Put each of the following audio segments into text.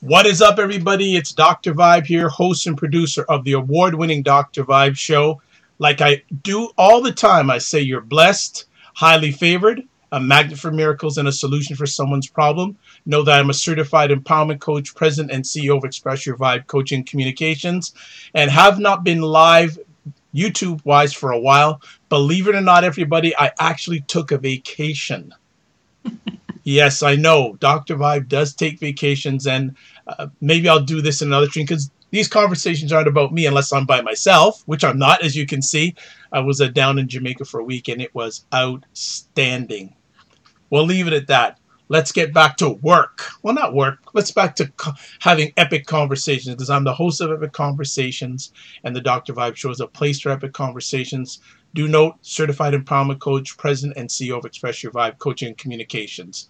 What is up, everybody? It's Dr. Vibe here, host and producer of the award-winning Dr. Vibe show. Like I do all the time, I say you're blessed, highly favored, a magnet for miracles, and a solution for someone's problem. Know that I'm a certified empowerment coach, president and CEO of Express Your Vibe Coaching Communications, and have not been live YouTube-wise for a while. Believe it or not, everybody, I actually took a vacation. Yes, I know. Dr. Vibe does take vacations, and maybe I'll do this in another stream because these conversations aren't about me unless I'm by myself, which I'm not, as you can see. I was down in Jamaica for a week, and it was outstanding. We'll leave it at that. Let's get back to work. Well, not work. Let's back to having epic conversations because I'm the host of Epic Conversations, and the Dr. Vibe show is a place for epic conversations. Do note, certified empowerment coach, president and CEO of Express Your Vibe Coaching and Communications.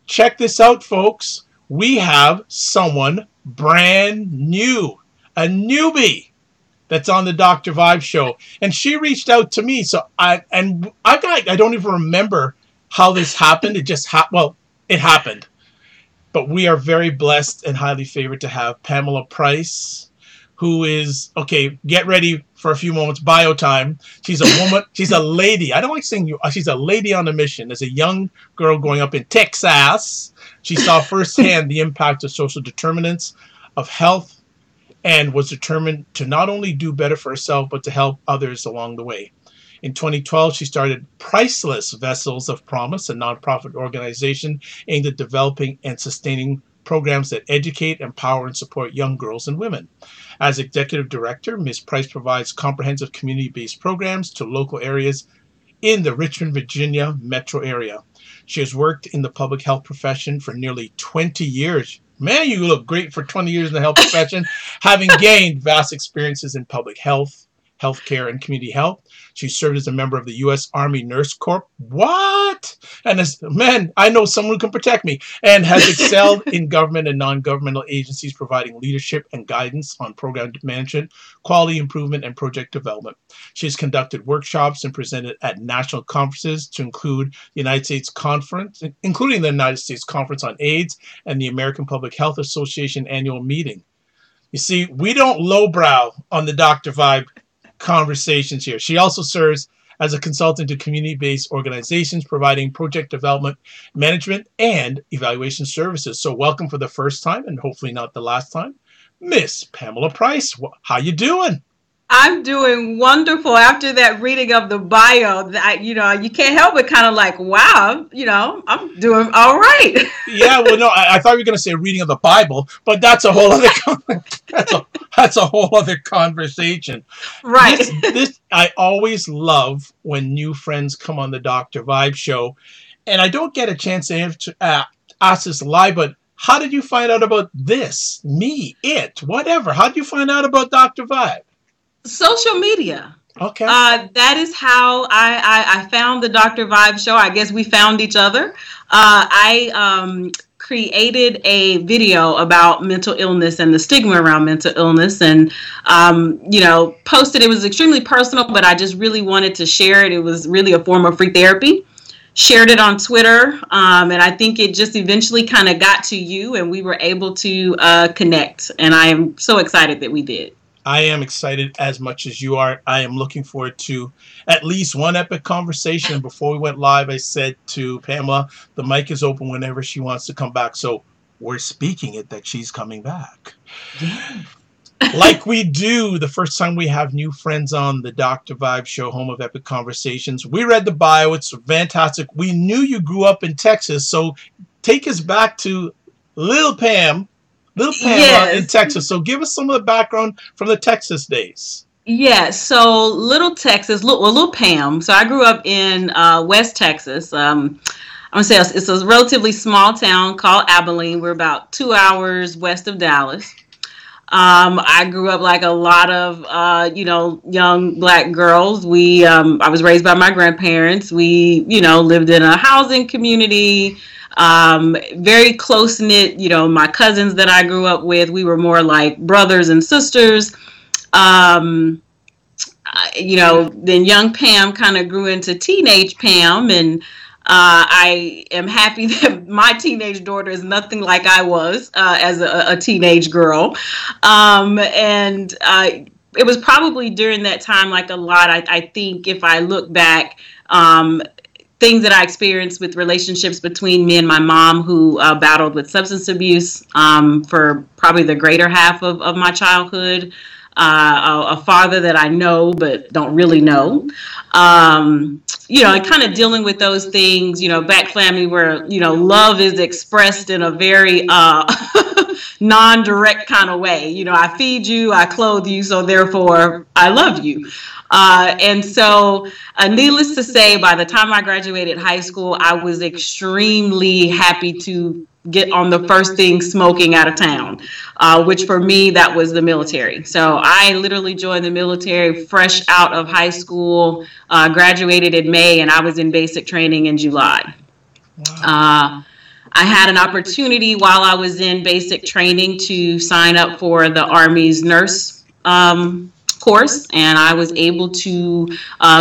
Check this out, folks. We have someone brand new, a newbie that's on the Dr. Vibe show. And she reached out to me. So I don't even remember how this happened. It just it happened. But we are very blessed and highly favored to have Pamela Price, who is, okay, get ready for a few moments, bio time. She's a woman, she's a lady. I don't like saying you, she's a lady on a mission. As a young girl growing up in Texas, she saw firsthand the impact of social determinants of health and was determined to not only do better for herself, but to help others along the way. In 2012, she started Priceless Vessels of Promise, a nonprofit organization aimed at developing and sustaining programs that educate, empower, and support young girls and women. As executive director, Ms. Price provides comprehensive community-based programs to local areas in the Richmond, Virginia metro area. She has worked in the public health profession for nearly 20 years. Man, you look great for 20 years in the health profession, having gained vast experiences in public health, healthcare, and community health. She served as a member of the U.S. Army Nurse Corps. What? And I know someone who can protect me. And has excelled in government and non-governmental agencies, providing leadership and guidance on program management, quality improvement, and project development. She has conducted workshops and presented at national conferences to include the United States Conference, including the United States Conference on AIDS and the American Public Health Association annual meeting. You see, we don't lowbrow on the Dr. Vibe conversations here. She also serves as a consultant to community-based organizations, providing project development, management, and evaluation services. So welcome for the first time, and hopefully not the last time, Miss Pamela Price. How you doing? I'm doing wonderful. After that reading of the bio, you can't help but kind of like, wow, I'm doing all right. Yeah, well, no, I thought you were going to say reading of the Bible, but that's a whole other that's a whole other conversation. Right. This I always love when new friends come on the Dr. Vibe show, and I don't get a chance to ask this live, but how did you find out about this? Me, it, whatever. How did you find out about Dr. Vibe? Social media. Okay. That is how I found the Dr. Vibe show. I guess we found each other. I created a video about mental illness and the stigma around mental illness and, posted. It was extremely personal, but I just really wanted to share it. It was really a form of free therapy. Shared it on Twitter, and I think it just eventually kind of got to you, and we were able to connect. And I am so excited that we did. I am excited as much as you are. I am looking forward to at least one epic conversation. Before we went live, I said to Pamela, the mic is open whenever she wants to come back. So we're speaking it that she's coming back. Yeah. Like we do the first time we have new friends on the Dr. Vibe show, home of epic conversations. We read the bio. It's fantastic. We knew you grew up in Texas. So take us back to Little Pam Yes. in Texas. So give us some of the background from the Texas days. Yeah, so Little Texas, Little Pam. So I grew up in West Texas. I'm gonna say it's a relatively small town called Abilene. We're about 2 hours west of Dallas. I grew up like a lot of young Black girls. I was raised by my grandparents. We lived in a housing community. Very close knit, my cousins that I grew up with, we were more like brothers and sisters. Then young Pam kind of grew into teenage Pam, and I am happy that my teenage daughter is nothing like I was as a teenage girl. And it was probably during that time, like a lot, I think if I look back, things that I experienced with relationships between me and my mom, who battled with substance abuse for probably the greater half of my childhood. A father that I know but don't really know. And kind of dealing with those things, back family where, love is expressed in a very non-direct kind of way. I feed you, I clothe you, so therefore I love you. And so, needless to say, by the time I graduated high school, I was extremely happy to get on the first thing smoking out of town, which for me, that was the military. So I literally joined the military fresh out of high school, graduated in May, and I was in basic training in July. Wow. I had an opportunity while I was in basic training to sign up for the Army's nurse course, and I was able to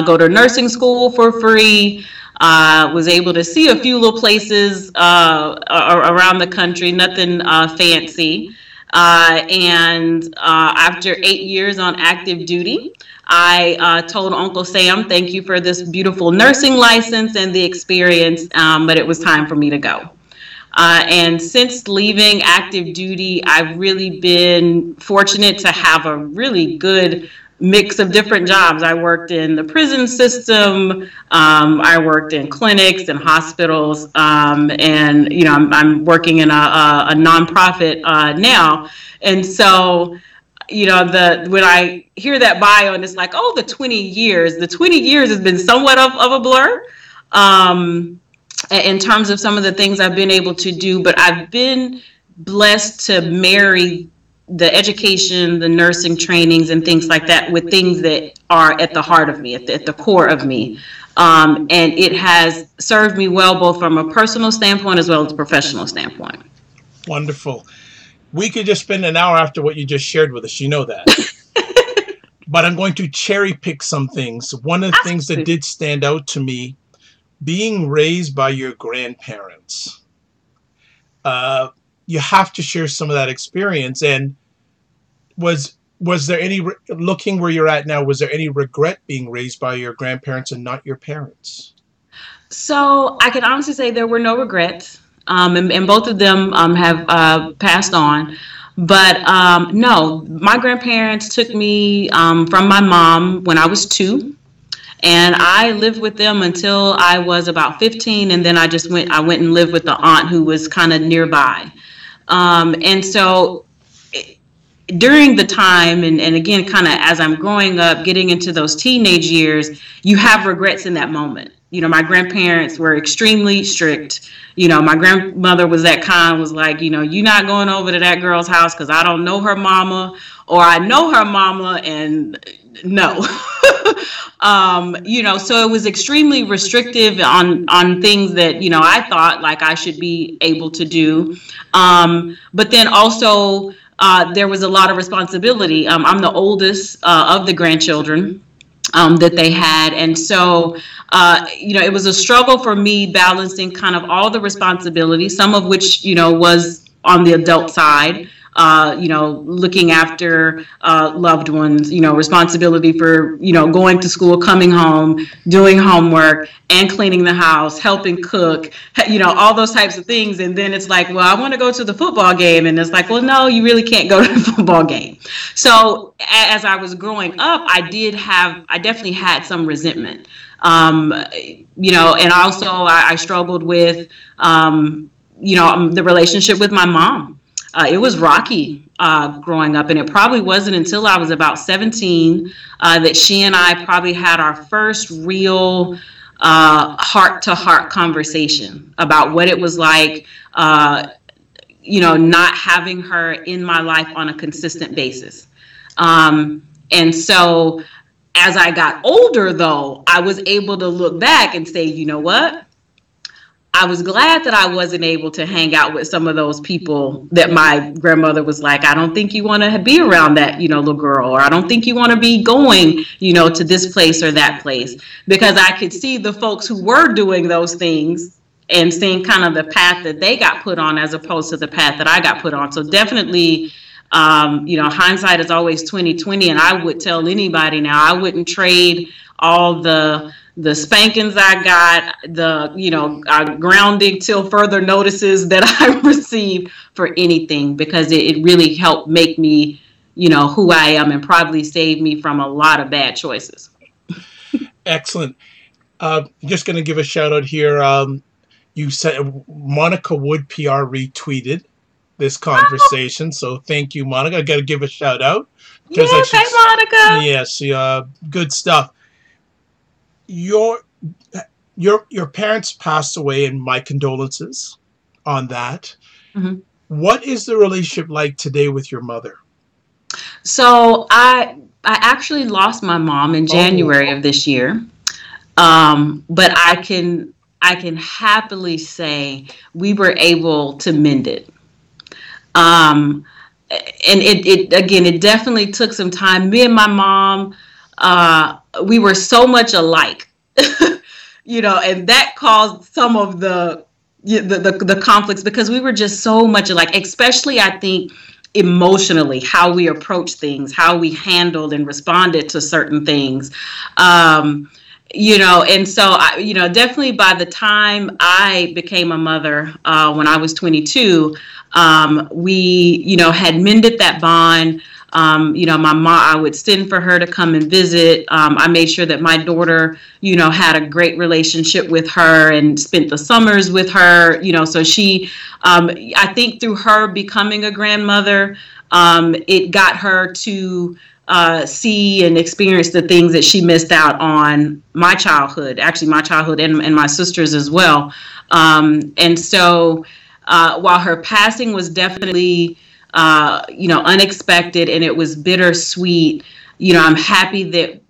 go to nursing school for free. Was able to see a few little places around the country, nothing fancy. And after 8 years on active duty, I told Uncle Sam, thank you for this beautiful nursing license and the experience, but it was time for me to go. And since leaving active duty, I've really been fortunate to have a really good mix of different jobs. I worked in the prison system. I worked in clinics and hospitals. And, I'm working in a nonprofit now. And so, when I hear that bio and it's like, oh, the 20 years has been somewhat of a blur. In terms of some of the things I've been able to do, but I've been blessed to marry the education, the nursing trainings and things like that with things that are at the heart of me, at the core of me. And it has served me well, both from a personal standpoint as well as a professional standpoint. Wonderful. We could just spend an hour after what you just shared with us. You know that. But I'm going to cherry pick some things. One of the things that did stand out to me, being raised by your grandparents, you have to share some of that experience. And was there any, looking where you're at now, was there any regret being raised by your grandparents and not your parents? So I can honestly say there were no regrets, and both of them have passed on. But no, my grandparents took me from my mom when I was 2. And I lived with them until I was about 15, and then I went and lived with the aunt who was kind of nearby. And so during the time, and again, kind of as I'm growing up, getting into those teenage years, you have regrets in that moment. My grandparents were extremely strict. My grandmother was that kind, was like, you're not going over to that girl's house because I don't know her mama, or I know her mama and no. So it was extremely restrictive on things that, I thought like I should be able to do. But then also there was a lot of responsibility. I'm the oldest of the grandchildren that they had. And so, it was a struggle for me balancing kind of all the responsibility, some of which, was on the adult side. Looking after loved ones, responsibility for, going to school, coming home, doing homework, and cleaning the house, helping cook, all those types of things. And then it's like, well, I want to go to the football game. And it's like, well, no, you really can't go to the football game. So as I was growing up, I definitely had some resentment, and also I struggled with, the relationship with my mom. It was rocky growing up, and it probably wasn't until I was about 17 that she and I probably had our first real heart-to-heart conversation about what it was like, not having her in my life on a consistent basis. And so as I got older, though, I was able to look back and say, you know what? I was glad that I wasn't able to hang out with some of those people that my grandmother was like, I don't think you want to be around that, little girl, or I don't think you want to be going, to this place or that place, because I could see the folks who were doing those things and seeing kind of the path that they got put on as opposed to the path that I got put on. So definitely, hindsight is always 2020, and I would tell anybody now, I wouldn't trade all the spankings I got, the grounding till further notices that I received for anything, because it really helped make me, who I am, and probably saved me from a lot of bad choices. Excellent. Just going to give a shout out here. You said Monica Wood PR retweeted this conversation, so thank you, Monica. I got to give a shout out because yes, hey Monica. Yes, good stuff. Your parents passed away, and my condolences on that. Mm-hmm. What is the relationship like today with your mother? So I actually lost my mom in January of this year. But I can happily say we were able to mend it. And it definitely took some time. Me and my mom, we were so much alike, and that caused some of the conflicts, because we were just so much alike, especially I think emotionally, how we approach things, how we handled and responded to certain things. And so, definitely by the time I became a mother, when I was 22, we, had mended that bond. My mom, I would send for her to come and visit. I made sure that my daughter, had a great relationship with her and spent the summers with her, so she, I think through her becoming a grandmother, it got her to see and experience the things that she missed out on my childhood and my sister's as well. And so while her passing was definitely, unexpected, and it was bittersweet, I'm happy that,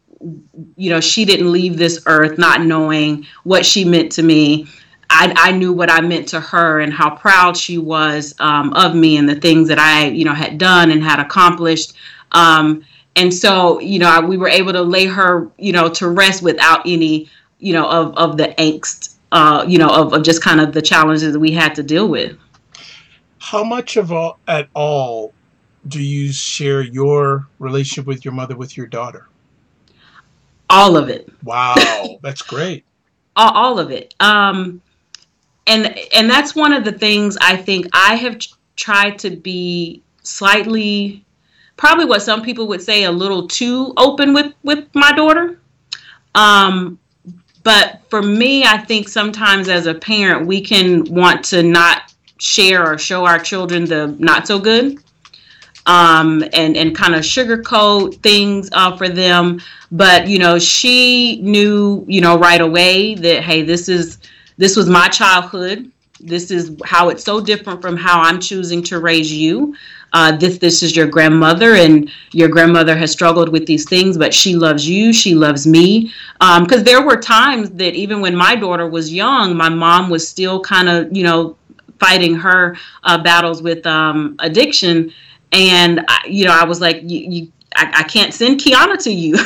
she didn't leave this earth not knowing what she meant to me. I knew what I meant to her and how proud she was of me and the things that I, had done and had accomplished. And so, we were able to lay her, to rest without any, of the angst, of just kind of the challenges that we had to deal with. How much at all do you share your relationship with your mother with your daughter? All of it. Wow, that's great. All of it. And that's one of the things I think I have tried to be slightly, probably what some people would say, a little too open with my daughter. But for me, I think sometimes as a parent, we can want to not share or show our children the not so good, and kind of sugarcoat things for them. But, she knew, right away that, hey, this was my childhood. This is how it's so different from how I'm choosing to raise you. This is your grandmother, and your grandmother has struggled with these things, but she loves you. She loves me. Because there were times that even when my daughter was young, my mom was still kind of, fighting her battles with addiction. And, I was like, I can't send Kiana to you,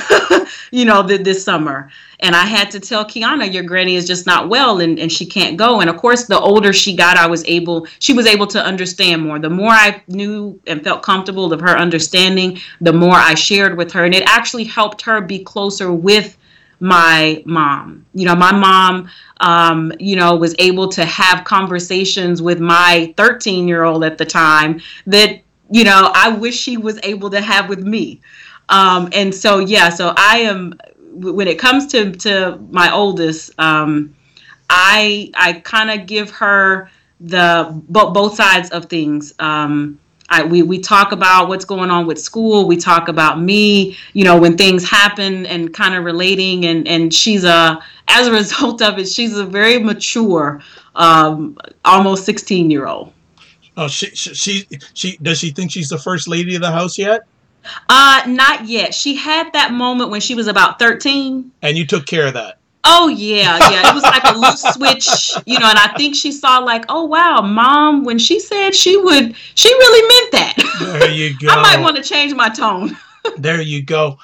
this summer. And I had to tell Kiana, your granny is just not well, and she can't go. And of course, the older she got, she was able to understand more. The more I knew and felt comfortable of her understanding, the more I shared with her. And it actually helped her be closer with my mom. My mom, was able to have conversations with my 13-year-old at the time that, I wish she was able to have with me. And so, so I am, when it comes to my oldest, I kind of give her both sides of things. We talk about what's going on with school. We talk about me, when things happen, and kind of relating. And she's as a result of it, she's a very mature, almost 16-year-old. Oh, she does she think she's the first lady of the house yet? Not yet. She had that moment when she was about 13. And you took care of that. Oh yeah, yeah. It was like a loose switch, and I think she saw like, oh wow, mom, when she said she really meant There that. you I might go. want to change my tone. There you go.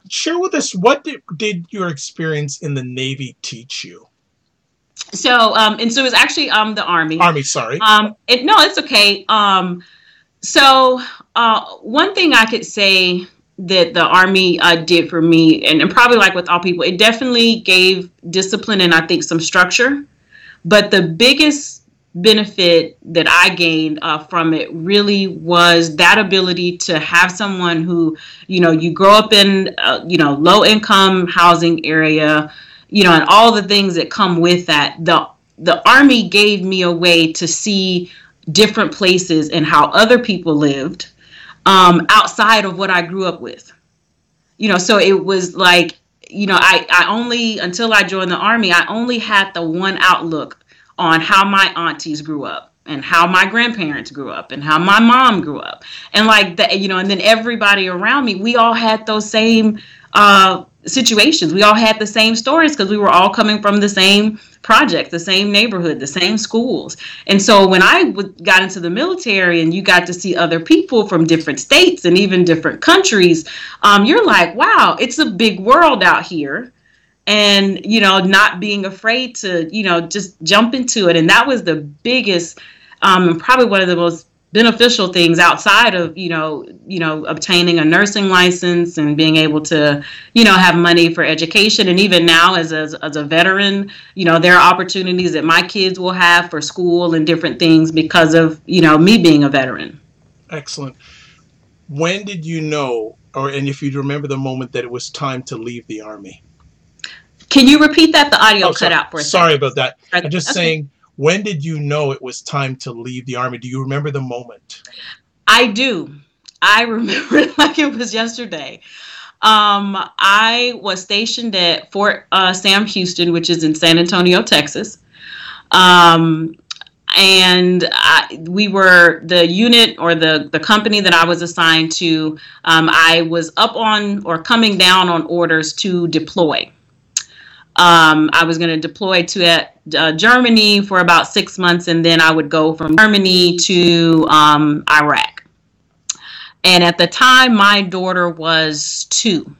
Share with us, what did your experience in the Navy teach you? So it's actually the Army. Army, sorry. No, it's okay. One thing I could say that the Army did for me, and probably like with all people, it definitely gave discipline and I think some structure. But the biggest benefit that I gained from it really was that ability to have someone who, you grow up in, low income housing area, and all the things that come with that. The Army gave me a way to see different places and how other people lived outside of what I grew up with. So it was like, I only, until I joined the Army, I only had the one outlook on how my aunties grew up and how my grandparents grew up and how my mom grew up. And like that, and then everybody around me, we all had those same situations. We all had the same stories because we were all coming from the same projects, the same neighborhood, the same schools. And so when I got into the military and you got to see other people from different states and even different countries, you're like, wow, it's a big world out here. And, not being afraid to, just jump into it. And that was the biggest, and probably one of the most beneficial things outside of, obtaining a nursing license and being able to, have money for education. And even now as a veteran, there are opportunities that my kids will have for school and different things because of, me being a veteran. Excellent. When did you know, and if you remember the moment that it was time to leave the Army? Can you repeat that? The audio Oh, cut sorry. out for a Sorry second. about that. I'm just Okay. saying, when did you know it was time to leave the Army? Do you remember the moment? I do. I remember it like it was yesterday. I was stationed at Fort Sam Houston, which is in San Antonio, Texas. Um, we were the unit or the company that I was assigned to. I was up on or coming down on orders to deploy. I was going to deploy to Germany for about 6 months, and then I would go from Germany to Iraq. And at the time, my daughter was 2.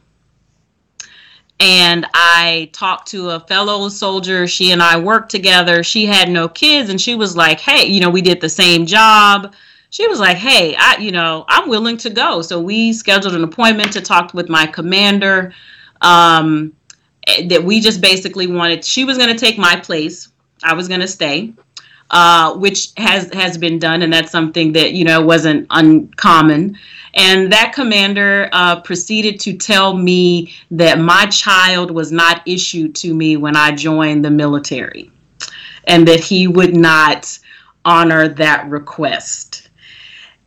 And I talked to a fellow soldier. She and I worked together. She had no kids, and she was like, "Hey, we did the same job." She was like, "Hey, I'm willing to go." So we scheduled an appointment to talk with my commander. Um, that we just basically wanted. She was going to take my place. I was going to stay, which has been done, and that's something that wasn't uncommon. And that commander proceeded to tell me that my child was not issued to me when I joined the military, and that he would not honor that request.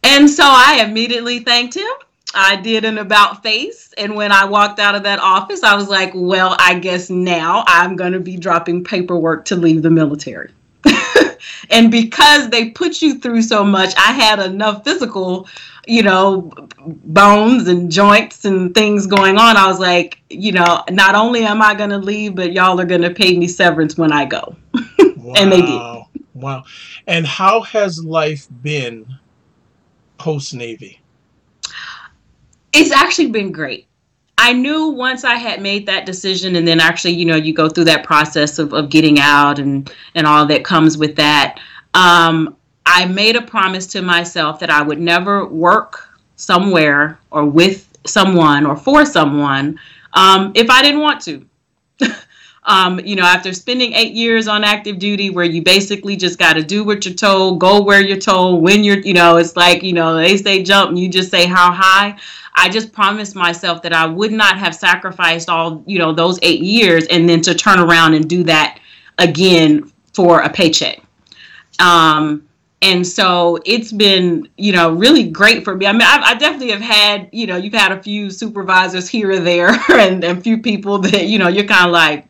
And so I immediately thanked him. I did an about face. And when I walked out of that office, I was like, well, I guess now I'm going to be dropping paperwork to leave the military. And because they put you through so much, I had enough physical, bones and joints and things going on. I was like, not only am I going to leave, but y'all are going to pay me severance when I go. And they did. Wow. Wow. And how has life been post Navy? It's actually been great. I knew once I had made that decision, and then actually, you go through that process of getting out and all that comes with that. I made a promise to myself that I would never work somewhere or with someone or for someone if I didn't want to. After spending 8 years on active duty, where you basically just got to do what you're told, go where you're told, when you're, it's like, they say jump and you just say how high. I just promised myself that I would not have sacrificed all, those 8 years and then to turn around and do that again for a paycheck. And so it's been, really great for me. I mean, I definitely have had, you've had a few supervisors here or there and a few people that, you're kind of like,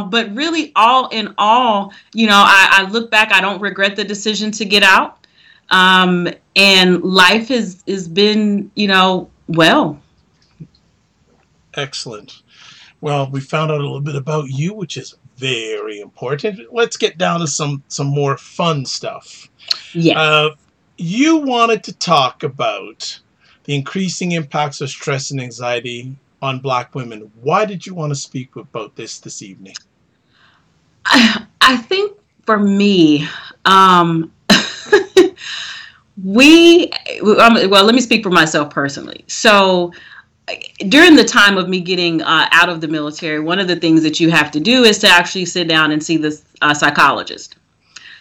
but really, all in all, I look back, I don't regret the decision to get out. And life has been, well. Excellent. Well, we found out a little bit about you, which is very important. Let's get down to some more fun stuff. Yes. Uh, you wanted to talk about the increasing impacts of stress and anxiety on Black women. Why did you want to speak about this evening? I think for me, um, we, well, let me speak for myself personally. So during the time of me getting out of the military, one of the things that you have to do is to actually sit down and see the psychologist.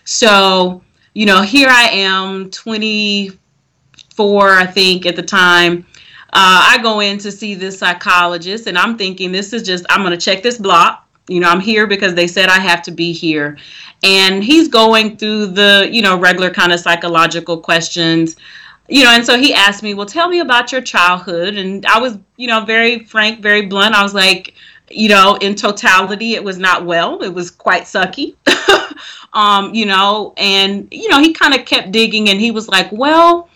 So, here I am, 24, I think, at the time. I go in to see this psychologist, and I'm thinking, this is just, I'm going to check this block. I'm here because they said I have to be here. And he's going through the, regular kind of psychological questions. And so he asked me, well, tell me about your childhood. And I was, very frank, very blunt. I was like, in totality, it was not well. It was quite sucky. And, he kind of kept digging, and he was like, well,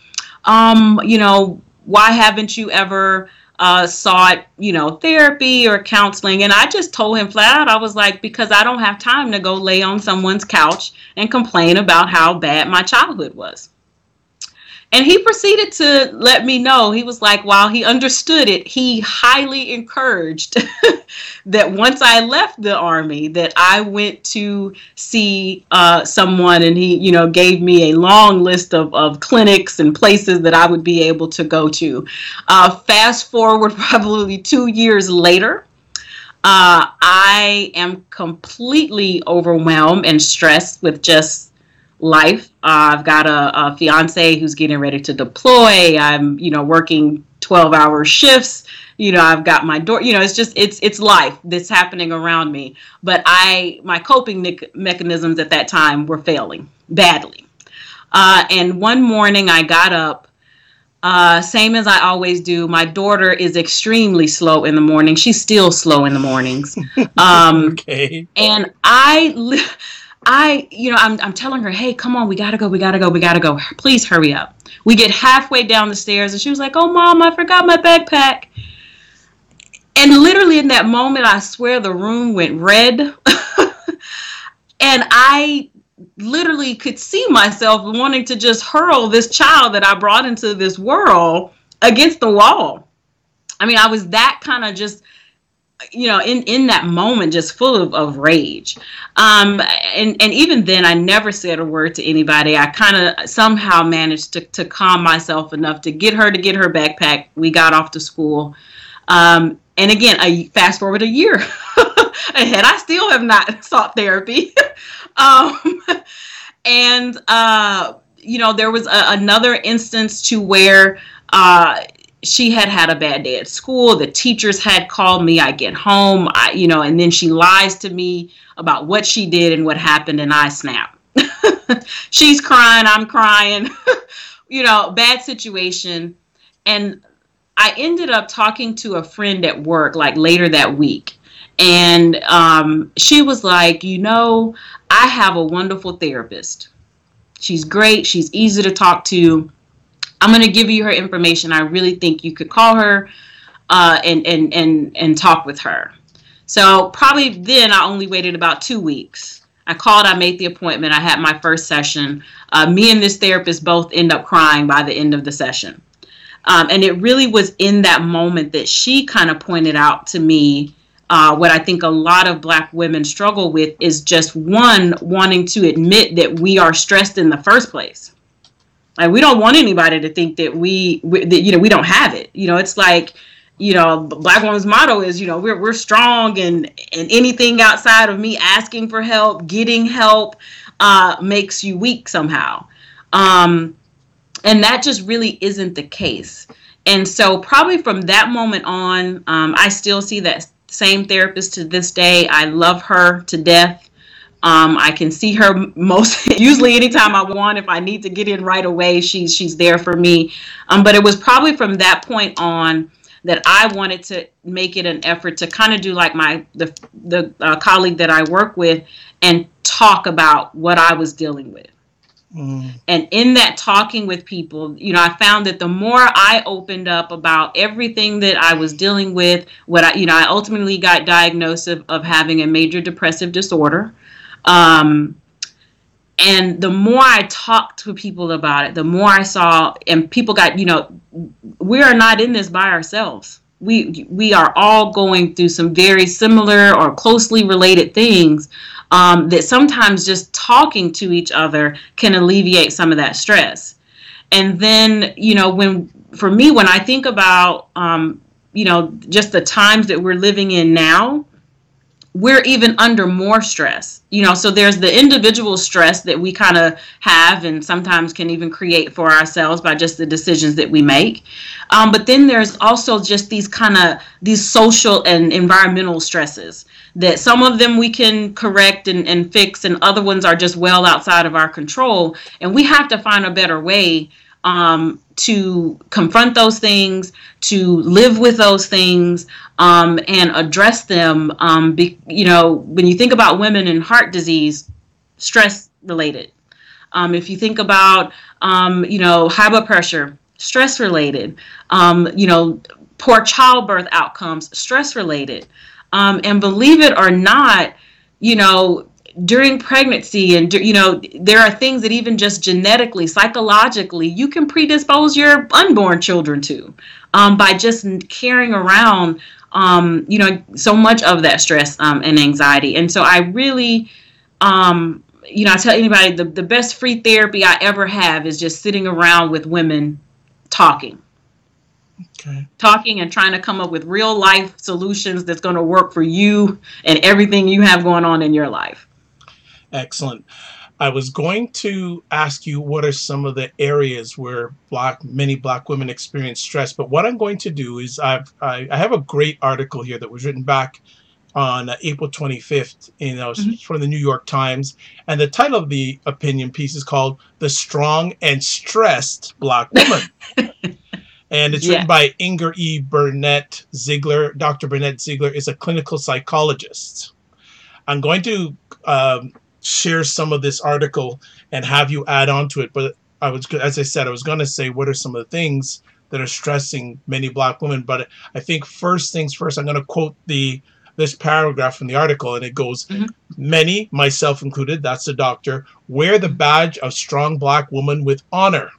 why haven't you ever sought, therapy or counseling? And I just told him flat out, I was like, because I don't have time to go lay on someone's couch and complain about how bad my childhood was. And he proceeded to let me know, he was like, while he understood it, he highly encouraged that once I left the Army, that I went to see someone, and he, gave me a long list of clinics and places that I would be able to go to. Fast forward probably 2 years later, I am completely overwhelmed and stressed with just life. I've got a fiance who's getting ready to deploy. I'm, working 12-hour shifts. I've got my door, it's life that's happening around me. But my coping mechanisms at that time were failing badly. And one morning I got up, same as I always do. My daughter is extremely slow in the morning. She's still slow in the mornings. Okay. And I'm telling her, hey, come on, we gotta go. Please hurry up. We get halfway down the stairs, and she was like, oh, Mom, I forgot my backpack. And literally in that moment, I swear the room went red. And I literally could see myself wanting to just hurl this child that I brought into this world against the wall. I mean, I was that kind of just, in that moment, just full of rage. And even then, I never said a word to anybody. I kind of somehow managed to calm myself enough to get her backpack. We got off to school. And again, I fast forward a year ahead. I still have not sought therapy. And there was another instance to where she had a bad day at school. The teachers had called me. I get home, and then she lies to me about what she did and what happened, and I snap. She's crying, I'm crying, bad situation. And I ended up talking to a friend at work, like later that week. And she was like, I have a wonderful therapist. She's great. She's easy to talk to. I'm going to give you her information. I really think you could call her and talk with her. So probably then I only waited about 2 weeks. I called, I made the appointment. I had my first session. Me and this therapist both end up crying by the end of the session. And it really was in that moment that she kind of pointed out to me what I think a lot of Black women struggle with is just one, wanting to admit that we are stressed in the first place. Like, we don't want anybody to think that we don't have it. It's like, Black woman's motto is, we're strong, and anything outside of me asking for help, getting help, makes you weak somehow. And that just really isn't the case. And so probably from that moment on, I still see that same therapist to this day. I love her to death. I can see her usually anytime I want. If I need to get in right away, she's there for me. But it was probably from that point on that I wanted to make it an effort to kind of do like the colleague that I work with and talk about what I was dealing with. Mm. And in that talking with people, I found that the more I opened up about everything that I was dealing with, I ultimately got diagnosed of having a major depressive disorder. Um, and the more I talked to people about it, the more I saw, and people got, we are not in this by ourselves. We are all going through some very similar or closely related things, that sometimes just talking to each other can alleviate some of that stress. And then, when I think about, just the times that we're living in now, we're even under more stress. So there's the individual stress that we kind of have and sometimes can even create for ourselves by just the decisions that we make. But then there's also just these social and environmental stresses that some of them we can correct and fix, and other ones are just well outside of our control. And we have to find a better way to confront those things, to live with those things, and address them. When you think about women and heart disease, stress related. If you think about, high blood pressure, stress related. Poor childbirth outcomes, stress related. And believe it or not, during pregnancy, and there are things that even just genetically, psychologically, you can predispose your unborn children to, by just carrying around so much of that stress and anxiety. And so I really, I tell anybody the best free therapy I ever have is just sitting around with women talking. Okay. Talking and trying to come up with real life solutions that's going to work for you and everything you have going on in your life. Excellent. I was going to ask you what are some of the areas where many Black women experience stress, but what I'm going to do is I have a great article here that was written back on April 25th from the New York Times, and the title of the opinion piece is called "The Strong and Stressed Black Woman." And it's written by Inger E. Burnett Ziegler. Dr. Burnett Ziegler is a clinical psychologist. I'm going to share some of this article and have you add on to it. But as I said, I was going to say what are some of the things that are stressing many Black women. But I think first things first, I'm going to quote this paragraph from the article, and it goes, "Many, myself included, that's the doctor, wear the badge of strong Black woman with honor.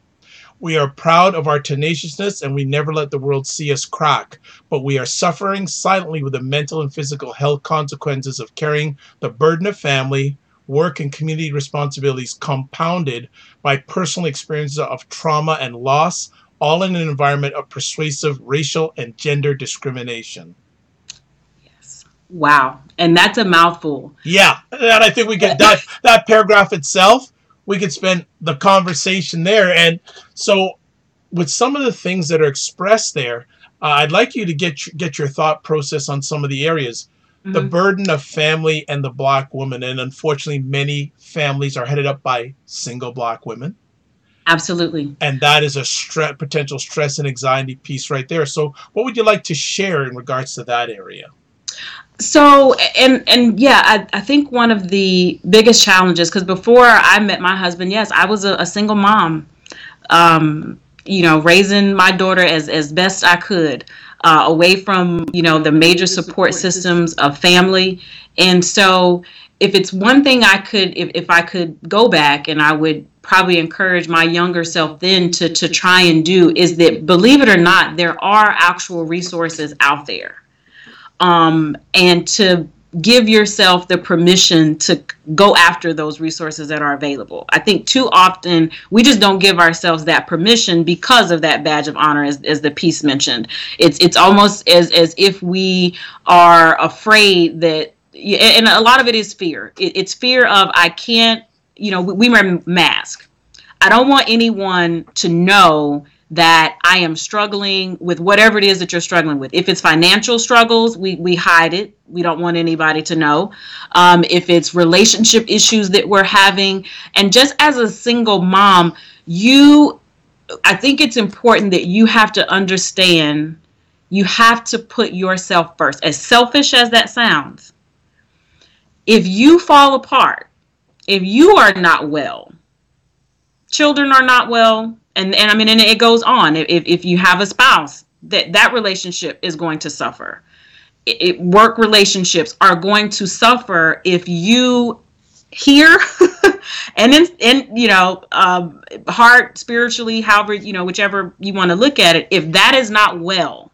We are proud of our tenaciousness, and we never let the world see us crack. But we are suffering silently with the mental and physical health consequences of carrying the burden of family, work, and community responsibilities, compounded by personal experiences of trauma and loss, all in an environment of pervasive racial and gender discrimination." Yes. Wow. And that's a mouthful. Yeah. And I think we get that paragraph itself. We could spend the conversation there. And so with some of the things that are expressed there, I'd like you to get your thought process on some of the areas. The burden of family and the Black woman. And unfortunately, many families are headed up by single Black women. Absolutely. And that is a potential stress and anxiety piece right there. So what would you like to share in regards to that area? So, and yeah, I think one of the biggest challenges, because before I met my husband, yes, I was a single mom, raising my daughter as best I could, away from, the major support systems of family. And so if it's one thing if I could go back, and I would probably encourage my younger self then to try and do, is that, believe it or not, there are actual resources out there. And to give yourself the permission to go after those resources that are available. I think too often we just don't give ourselves that permission because of that badge of honor, as the piece mentioned. It's almost as if we are afraid that, and a lot of it is fear. It's fear of, I can't, we wear masks. I don't want anyone to know that I am struggling with whatever it is that you're struggling with. If it's financial struggles, we hide it. We don't want anybody to know. If it's relationship issues that we're having, and just as a single mom, I think it's important that you have to understand, you have to put yourself first. As selfish as that sounds, if you fall apart, if you are not well, children are not well, and I mean, and it goes on. If you have a spouse, that relationship is going to suffer. Work relationships are going to suffer if you here and heart, spiritually, however, whichever you want to look at it, if that is not well,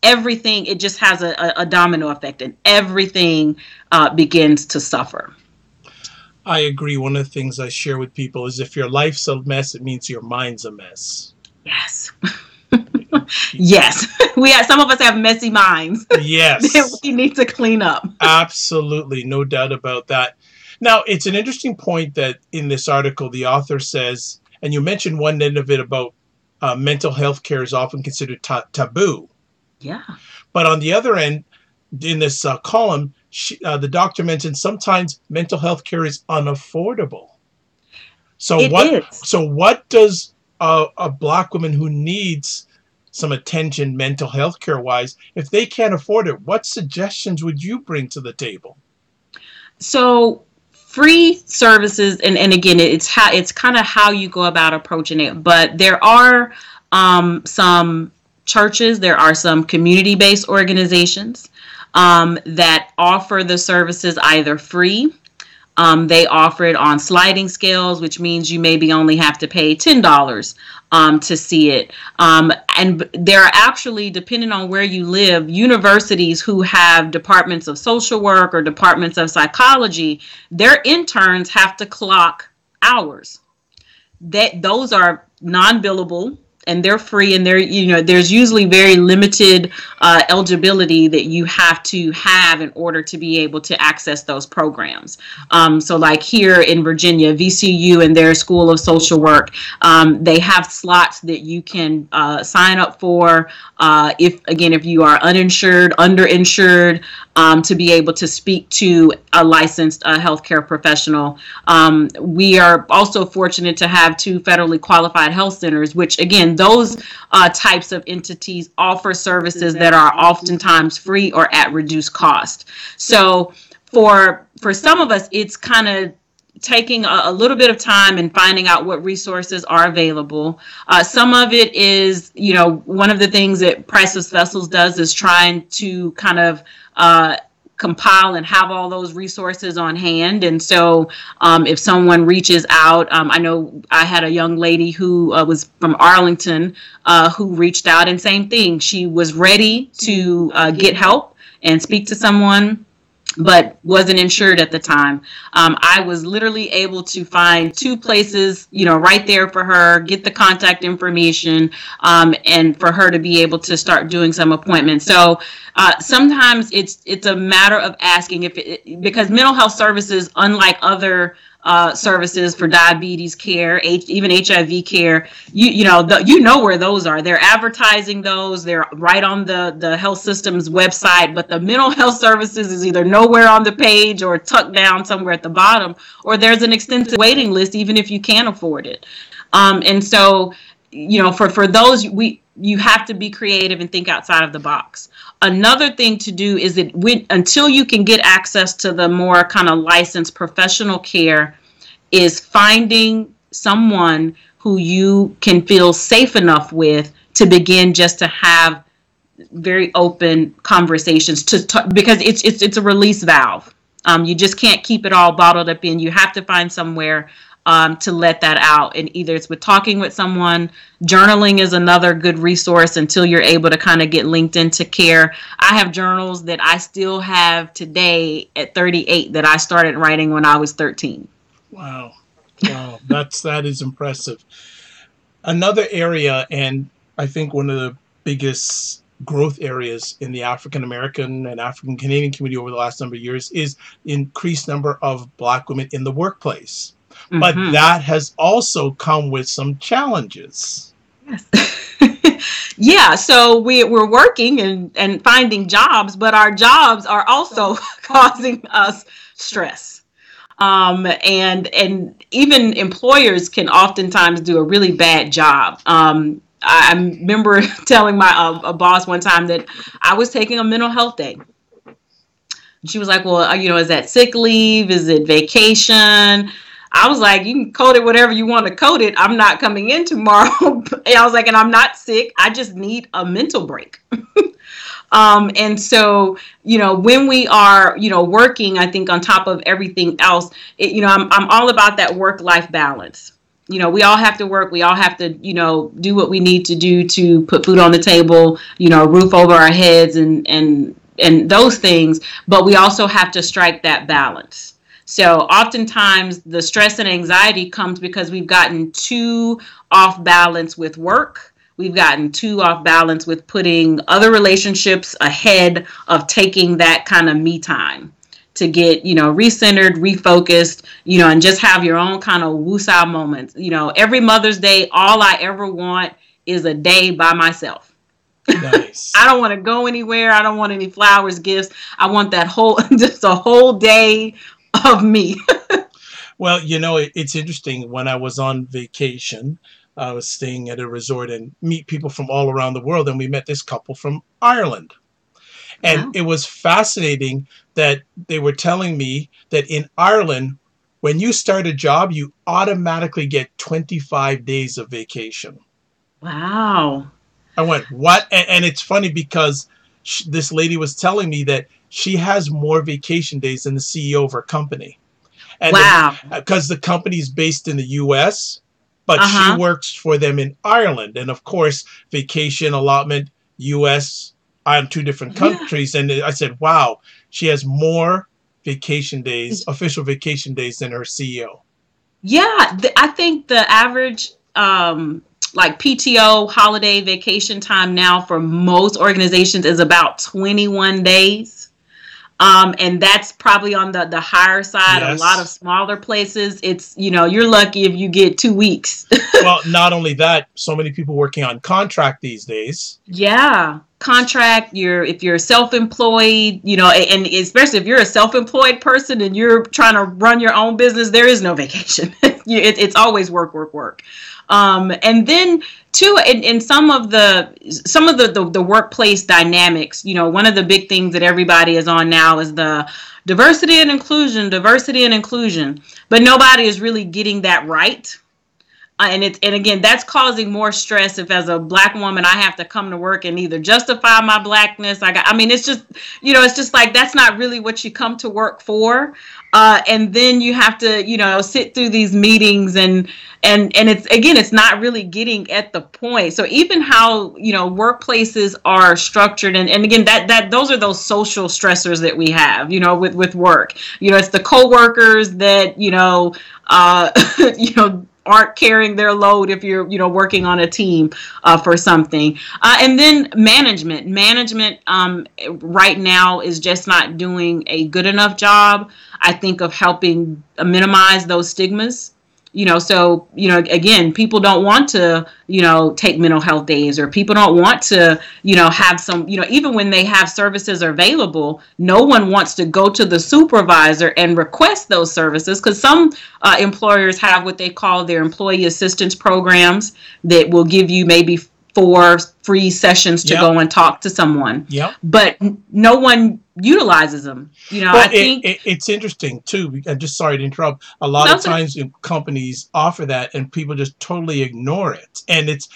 everything, it just has a domino effect, and everything begins to suffer. I agree. One of the things I share with people is if your life's a mess, it means your mind's a mess. Yes. Yes. Some of us have messy minds. Yes. That we need to clean up. Absolutely. No doubt about that. Now, it's an interesting point that in this article, the author says, and you mentioned one end of it about mental health care is often considered taboo. Yeah. But on the other end, in this column, the doctor mentioned sometimes mental health care is unaffordable. So what does a Black woman who needs some attention mental health care wise, if they can't afford it, what suggestions would you bring to the table? So free services, and again, it's kind of how you go about approaching it. But there are some churches, there are some community-based organizations that offer the services either free. They offer it on sliding scales, which means you maybe only have to pay $10 to see it. And there are actually, depending on where you live, universities who have departments of social work or departments of psychology, their interns have to clock hours. Those are non-billable, and they're free, and there's usually very limited eligibility that you have to have in order to be able to access those programs. So like here in Virginia, VCU and their School of Social Work, they have slots that you can sign up for if you are uninsured, underinsured, to be able to speak to a licensed healthcare professional. We are also fortunate to have 2 federally qualified health centers, which again, those types of entities offer services that are oftentimes free or at reduced cost. So for some of us, it's kind of taking a little bit of time and finding out what resources are available. Some of it is, one of the things that Priceless Vessels does is trying to kind of compile and have all those resources on hand. And so if someone reaches out, I know I had a young lady who was from Arlington who reached out, and same thing. She was ready to get help and speak to someone, but wasn't insured at the time. I was literally able to find 2 places, right there for her, get the contact information, and for her to be able to start doing some appointments. So sometimes it's a matter of asking because mental health services, unlike other services for diabetes care, even HIV care, you know where those are. They're advertising those. They're right on the health system's website. But the mental health services is either nowhere on the page or tucked down somewhere at the bottom, or there's an extensive waiting list, even if you can't afford it. And so, for those, you have to be creative and think outside of the box. Another thing to do is that until you can get access to the more kind of licensed professional care, is finding someone who you can feel safe enough with to begin just to have very open conversations because it's a release valve. You just can't keep it all bottled up in. You have to find somewhere to let that out. And either it's with talking with someone, journaling is another good resource until you're able to kind of get linked into care. I have journals that I still have today at 38 that I started writing when I was 13. Wow. That is impressive. Another area, and I think one of the biggest growth areas in the African American and African Canadian community over the last number of years, is increased number of Black women in the workplace. Mm-hmm. But that has also come with some challenges. Yes. Yeah, so we're working and finding jobs, but our jobs are also causing us stress. And even employers can oftentimes do a really bad job. I remember telling my a boss one time that I was taking a mental health day. She was like, well, is that sick leave? Is it vacation? I was like, you can code it whatever you want to code it. I'm not coming in tomorrow. I was like, and I'm not sick. I just need a mental break. And so, when we are, working, I think on top of everything else, I'm all about that work-life balance. We all have to work. We all have to, do what we need to do to put food on the table, roof over our heads and those things. But we also have to strike that balance. So oftentimes the stress and anxiety comes because we've gotten too off balance with work. We've gotten too off balance with putting other relationships ahead of taking that kind of me time to get, recentered, refocused, and just have your own kind of woosah moments. Every Mother's Day, all I ever want is a day by myself. Nice. I don't want to go anywhere. I don't want any flowers, gifts. I want that just a whole day of me. Well, it's interesting. When I was on vacation, I was staying at a resort and meet people from all around the world. And we met this couple from Ireland. And Wow. it was fascinating that they were telling me that in Ireland, when you start a job, you automatically get 25 days of vacation. Wow. I went, what? And it's funny because this lady was telling me that she has more vacation days than the CEO of her company. And Wow. because the company is based in the US, but she Uh-huh. works for them in Ireland. And of course, vacation allotment, US, on two different Yeah. countries. And I said, wow, she has more vacation days, official vacation days than her CEO. Yeah. I think the average like PTO holiday vacation time now for most organizations is about 21 days. And that's probably on the higher side. A lot of Yes. smaller places, it's, you're lucky if you get 2 weeks. Well, not only that, so many people working on contract these days. Yeah. Contract, if you're self-employed, and especially if you're a self-employed person and you're trying to run your own business, there is no vacation. It's always work, work, work. And then too, in some of the workplace dynamics, one of the big things that everybody is on now is the diversity and inclusion, but nobody is really getting that right. And again, that's causing more stress if, as a Black woman, I have to come to work and either justify my Blackness. It's just, it's just like, that's not really what you come to work for. And then you have to, sit through these meetings and it's not really getting at the point. So even how, workplaces are structured, and again, that those are those social stressors that we have, with work. It's the coworkers that, aren't carrying their load if you're, working on a team for something. And then management right now is just not doing a good enough job, I think, of helping minimize those stigmas. So, again, people don't want to, take mental health days, or people don't want to, have some, even when they have services available, no one wants to go to the supervisor and request those services, because some employers have what they call their employee assistance programs that will give you maybe 4 free sessions to Yep. go and talk to someone. Yep. But no one utilizes them. Well, I think it's interesting too. I'm just sorry to interrupt. A lot of times companies offer that, and people just totally ignore it. And it's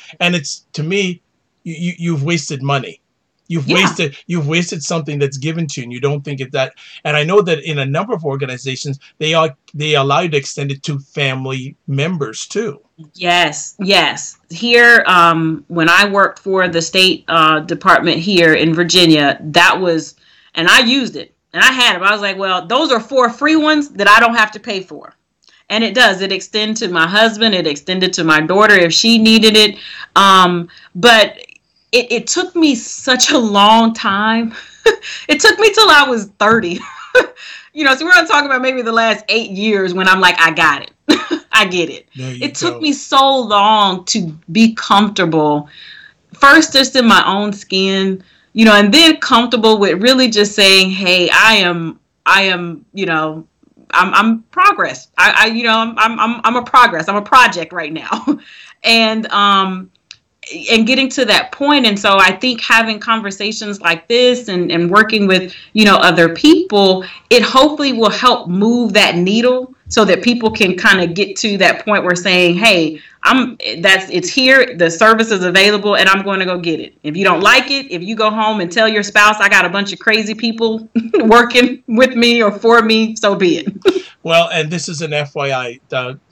to me, you've wasted money. Yeah. You've wasted something that's given to you, and you don't think it that. And I know that in a number of organizations, they allow you to extend it to family members too. Yes, yes. Here, when I worked for the state department here in Virginia, and I used it, and I had them. I was like, well, those are 4 free ones that I don't have to pay for. And it does. It extended to my husband. It extended to my daughter if she needed it. But it took me such a long time. It took me till I was 30. So we're going to talk about maybe the last 8 years when I'm like, I got it. I get it. It took me so long to be comfortable, first just in my own skin, and then comfortable with really just saying, hey, I'm progress. I'm a progress. I'm a project right now. And getting to that point. And so I think having conversations like this and working with, other people, it hopefully will help move that needle so that people can kind of get to that point where saying, hey, it's here, the service is available, and I'm going to go get it. If you don't like it, if you go home and tell your spouse I got a bunch of crazy people working with me or for me, so be it. Well, and this is an FYI.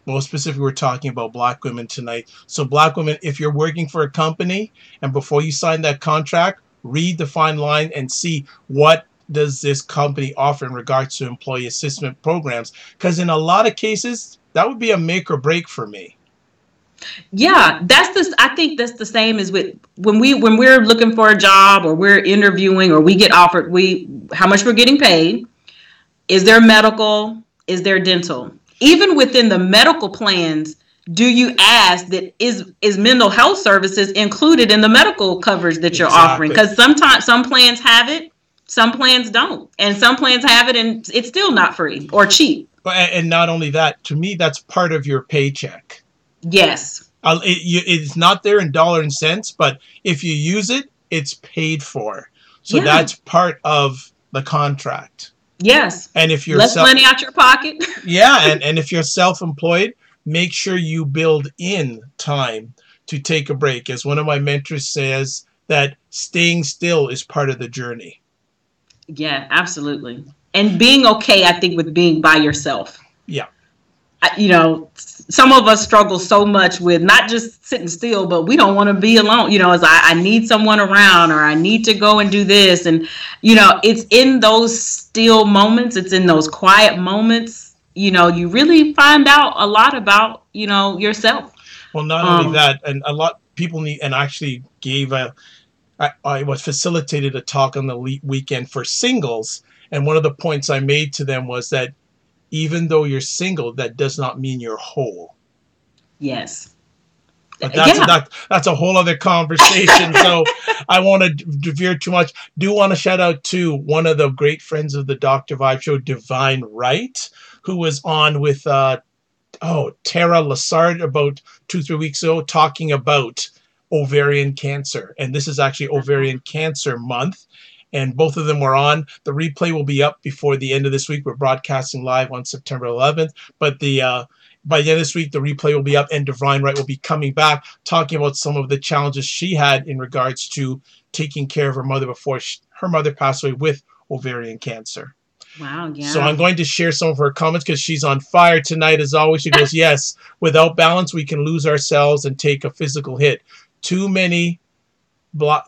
Most specifically, we're talking about Black women tonight. So, Black women, if you're working for a company and before you sign that contract, read the fine line and see what does this company offer in regards to employee assistance programs. Because in a lot of cases, that would be a make or break for me. Yeah, I think that's the same as with when we're looking for a job or we're interviewing or we get offered how much we're getting paid. Is there medical? Is there dental? Even within the medical plans, do you ask that is mental health services included in the medical coverage that you're offering? Because sometimes some plans have it, some plans don't, and some plans have it and it's still not free or cheap. And not only that, to me, that's part of your paycheck. Yes. It's not there in dollar and cents, but if you use it, it's paid for. So that's part of the contract. Yes. And if you're less money out your pocket. Yeah. And if you're self-employed, make sure you build in time to take a break. As one of my mentors says, that staying still is part of the journey. Yeah, absolutely. And being okay, I think, with being by yourself. Yeah. Some of us struggle so much with not just sitting still, but we don't want to be alone. As I need someone around, or I need to go and do this. And, it's in those still moments, it's in those quiet moments, you really find out a lot about, yourself. Well, not only that, and a lot of people need, and actually I was facilitated a talk on the weekend for singles. And one of the points I made to them was that even though you're single, that does not mean you're whole. Yes. But that's a whole other conversation. So I want to veer too much. Do want to shout out to one of the great friends of the Dr. Vibe show, Divine Wright, who was on with Tara Lassard about 2-3 weeks ago talking about ovarian cancer. And this is actually Ovarian Cancer Month. And both of them were on. The replay will be up before the end of this week. We're broadcasting live on September 11th. But by the end of this week, the replay will be up, and Divine Wright will be coming back, talking about some of the challenges she had in regards to taking care of her mother before her mother passed away with ovarian cancer. Wow, yeah. So I'm going to share some of her comments because she's on fire tonight, as always. She goes, yes, without balance, we can lose ourselves and take a physical hit. Too many, I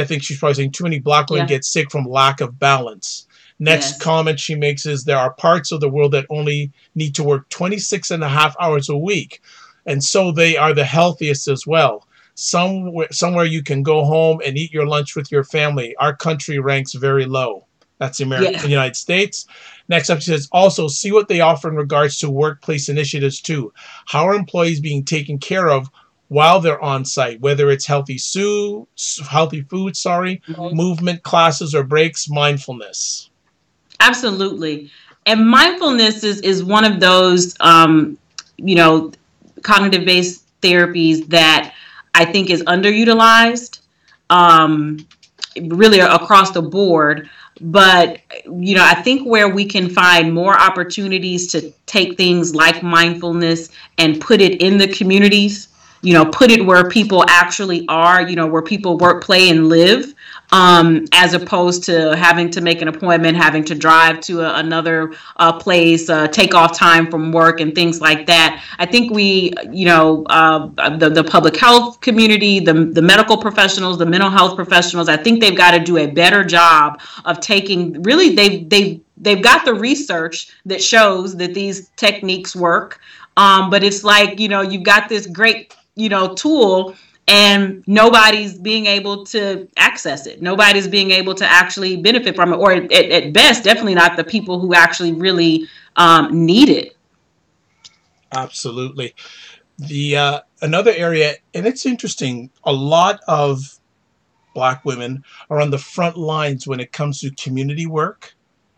think she's probably saying too many Black women get sick from lack of balance. Next comment she makes is there are parts of the world that only need to work 26 and a half hours a week. And so they are the healthiest as well. Somewhere you can go home and eat your lunch with your family. Our country ranks very low. That's the United States. Next up, she says, also see what they offer in regards to workplace initiatives too. How are employees being taken care of while they're on site, whether it's healthy food, movement classes or breaks, mindfulness. Absolutely. And mindfulness is one of those, cognitive-based therapies that I think is underutilized, really across the board. But, I think where we can find more opportunities to take things like mindfulness and put it in the communities, put it where people actually are, where people work, play, and live, as opposed to having to make an appointment, having to drive to another place, take off time from work and things like that. I think we, the public health community, the medical professionals, the mental health professionals, I think they've got to do a better job of taking, really, they've got the research that shows that these techniques work. But it's like, you've got this great, tool, and nobody's being able to access it. Nobody's being able to actually benefit from it, or at best, definitely not the people who actually really need it. Absolutely. The another area, and it's interesting, a lot of Black women are on the front lines when it comes to community work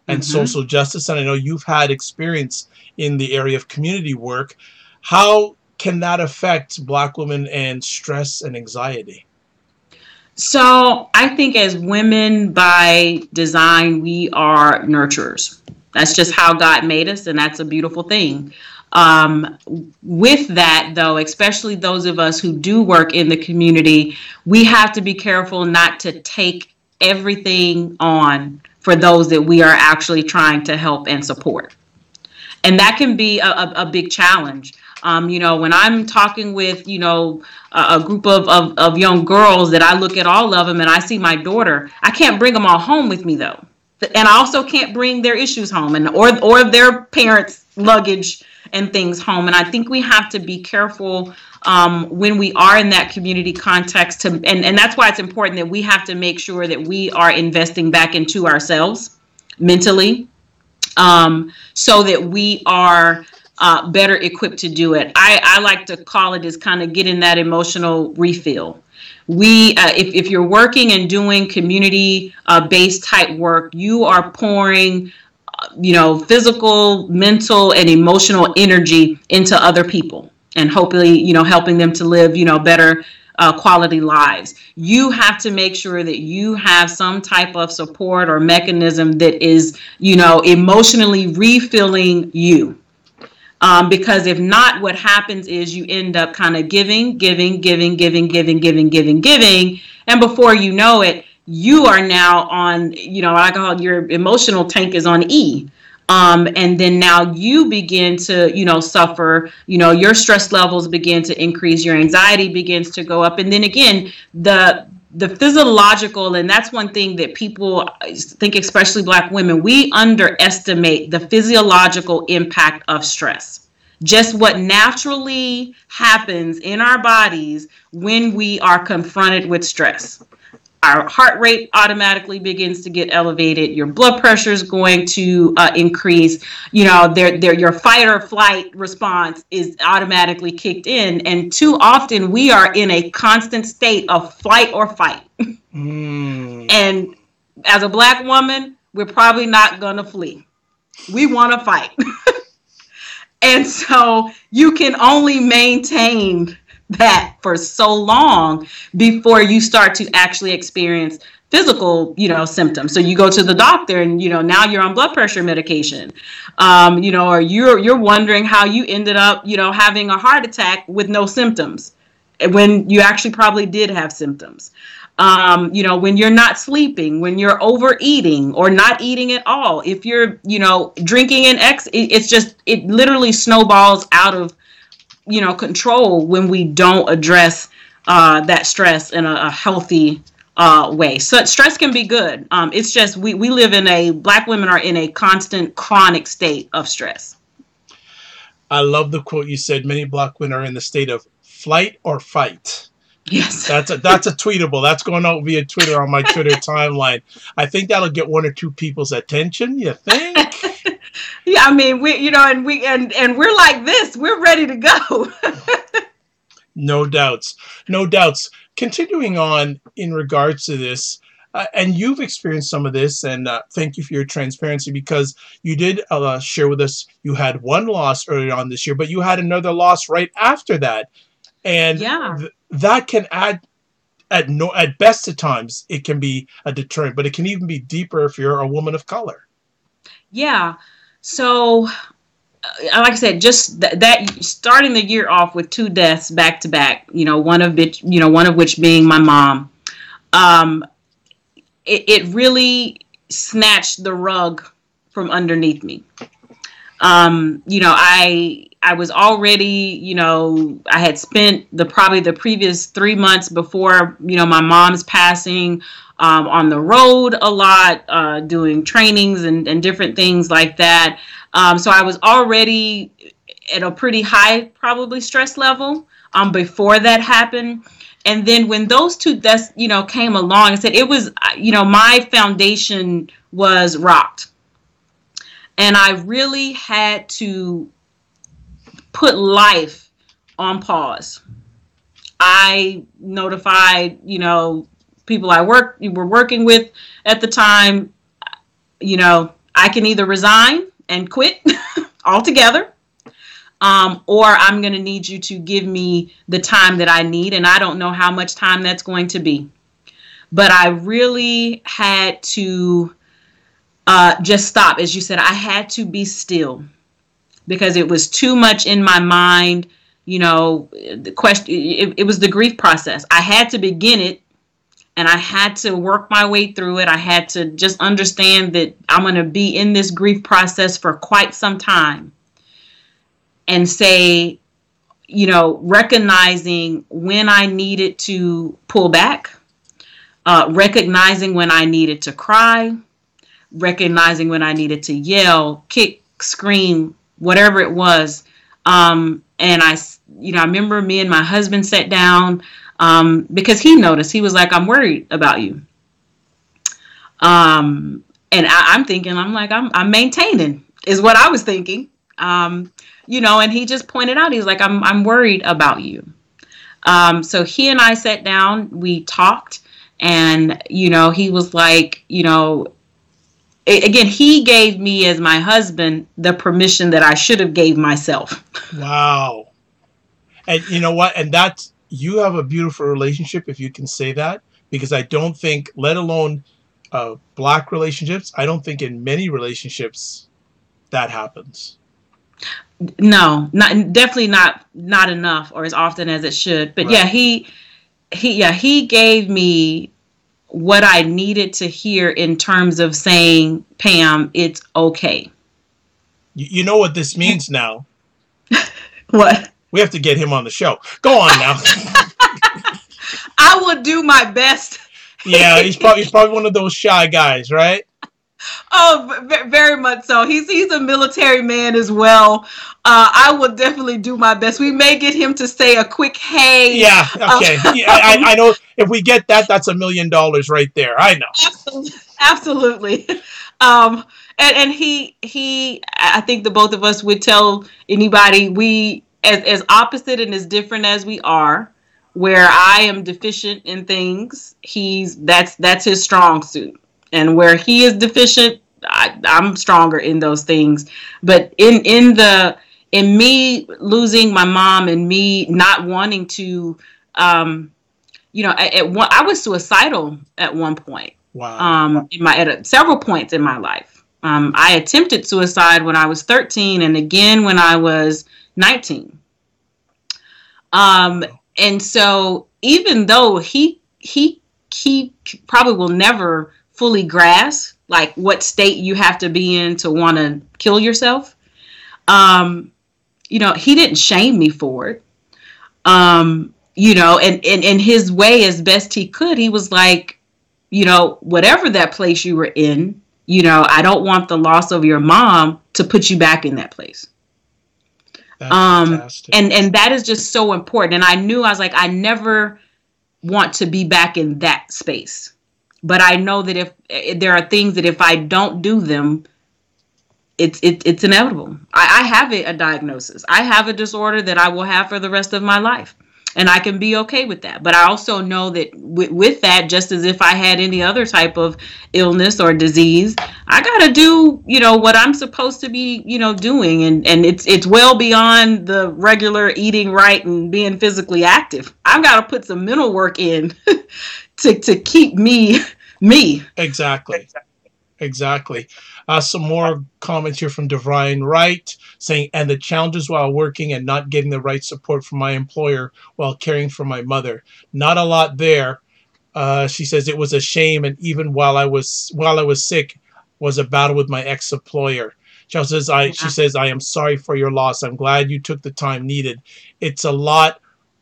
and social justice. And I know you've had experience in the area of community work. How can that affect Black women and stress and anxiety? So I think as women by design, we are nurturers. That's just how God made us, and that's a beautiful thing. Um, with that, though, especially those of us who do work in the community, we have to be careful not to take everything on for those that we are actually trying to help and support. And that can be a big challenge. When I'm talking with, a group of young girls, that I look at all of them and I see my daughter, I can't bring them all home with me, though. And I also can't bring their issues home, and or their parents' luggage and things home. And I think we have to be careful when we are in that community context and that's why it's important that we have to make sure that we are investing back into ourselves mentally, so that we are better equipped to do it. I like to call it as kind of getting that emotional refill. If you're working and doing community based type work, you are pouring physical, mental, and emotional energy into other people, and hopefully helping them to live better quality lives. You have to make sure that you have some type of support or mechanism that is emotionally refilling you. Because if not, what happens is you end up kind of giving, and before you know it, you are now on, I call it, your emotional tank is on E. And then now you begin to, suffer, your stress levels begin to increase, your anxiety begins to go up. And then again, the physiological, and that's one thing that people think, especially Black women, we underestimate the physiological impact of stress. Just what naturally happens in our bodies when we are confronted with stress. Our heart rate automatically begins to get elevated. Your blood pressure is going to increase. Your fight or flight response is automatically kicked in. And too often we are in a constant state of flight or fight. And as a Black woman, we're probably not going to flee. We want to fight. And so you can only maintain that for so long before you start to actually experience physical, symptoms. So you go to the doctor and, now you're on blood pressure medication, or you're wondering how you ended up, having a heart attack with no symptoms when you actually probably did have symptoms. When you're not sleeping, when you're overeating or not eating at all, if you're, drinking and it literally snowballs out of control when we don't address that stress in a healthy way. So stress can be good. It's just we Black women are in a constant chronic state of stress. I love the quote you said, many Black women are in the state of flight or fight. Yes. That's a tweetable. That's going out via Twitter on my Twitter timeline. I think that'll get one or two people's attention. You think? Yeah, I mean, and we're like this. We're ready to go. No doubts. Continuing on in regards to this, and you've experienced some of this, and thank you for your transparency, because you did share with us you had one loss earlier on this year, but you had another loss right after that. And that can add, at best at times, it can be a deterrent, but it can even be deeper if you're a woman of color. Yeah. So, like I said, just that starting the year off with two deaths back to back, one of which being my mom, it really snatched the rug from underneath me. I was already, I had spent probably the previous 3 months before, my mom's passing, on the road a lot, doing trainings and different things like that. So I was already at a pretty high, probably stress level, before that happened. And then when those two deaths, came along, I said it was, my foundation was rocked. And I really had to put life on pause. I notified, people were working with at the time, I can either resign and quit altogether, or I'm going to need you to give me the time that I need. And I don't know how much time that's going to be. But I really had to just stop. As you said, I had to be still because it was too much in my mind. The question, it was the grief process. I had to begin it, and I had to work my way through it. I had to just understand that I'm going to be in this grief process for quite some time, and say, recognizing when I needed to pull back, recognizing when I needed to cry, recognizing when I needed to yell, kick, scream, whatever it was. And I remember me and my husband sat down, because he noticed. He was like, "I'm worried about you." And I'm thinking, I'm maintaining, is what I was thinking. And he just pointed out, he's like, I'm worried about you. So he and I sat down, we talked, and, he was like, again, he gave me, as my husband, the permission that I should have gave myself. Wow. And you know what? And you have a beautiful relationship, if you can say that, because I don't think, let alone Black relationships, I don't think in many relationships that happens. No, definitely not enough, or as often as it should. But right. He gave me what I needed to hear in terms of saying, "Pam, it's okay." You know what this means now? What? We have to get him on the show. Go on now. I will do my best. Yeah, he's probably one of those shy guys, right? Oh, very much so. He's a military man as well. I will definitely do my best. We may get him to say a quick "hey." Yeah, okay. I know if we get that, that's $1 million right there. I know. Absolutely. And he, I think the both of us would tell anybody, we, as opposite and as different as we are, where I am deficient in things, that's his strong suit. And where he is deficient, I'm stronger in those things. But in me losing my mom and me not wanting to, I was suicidal at one point. Wow. At several points in my life. I attempted suicide when I was 13 and again when I was 19. And so even though he probably will never fully grasp like what state you have to be in to want to kill yourself, he didn't shame me for it. And in his way, as best he could, he was like, whatever that place you were in, I don't want the loss of your mom to put you back in that place. Fantastic. And that is just so important. And I knew, I was like, I never want to be back in that space. But I know that if there are things that if I don't do them, it's inevitable. I have a diagnosis. I have a disorder that I will have for the rest of my life. And I can be okay with that. But I also know that with that, just as if I had any other type of illness or disease, I got to do, what I'm supposed to be, doing. And it's well beyond the regular eating right and being physically active. I've got to put some mental work in to keep me. Exactly. Some more comments here from Divine Wright saying, and the challenges while working and not getting the right support from my employer while caring for my mother. Not a lot there. She says it was a shame, and even while I was sick, was a battle with my ex-employer. She says, I am sorry for your loss. I'm glad you took the time needed. It's a lot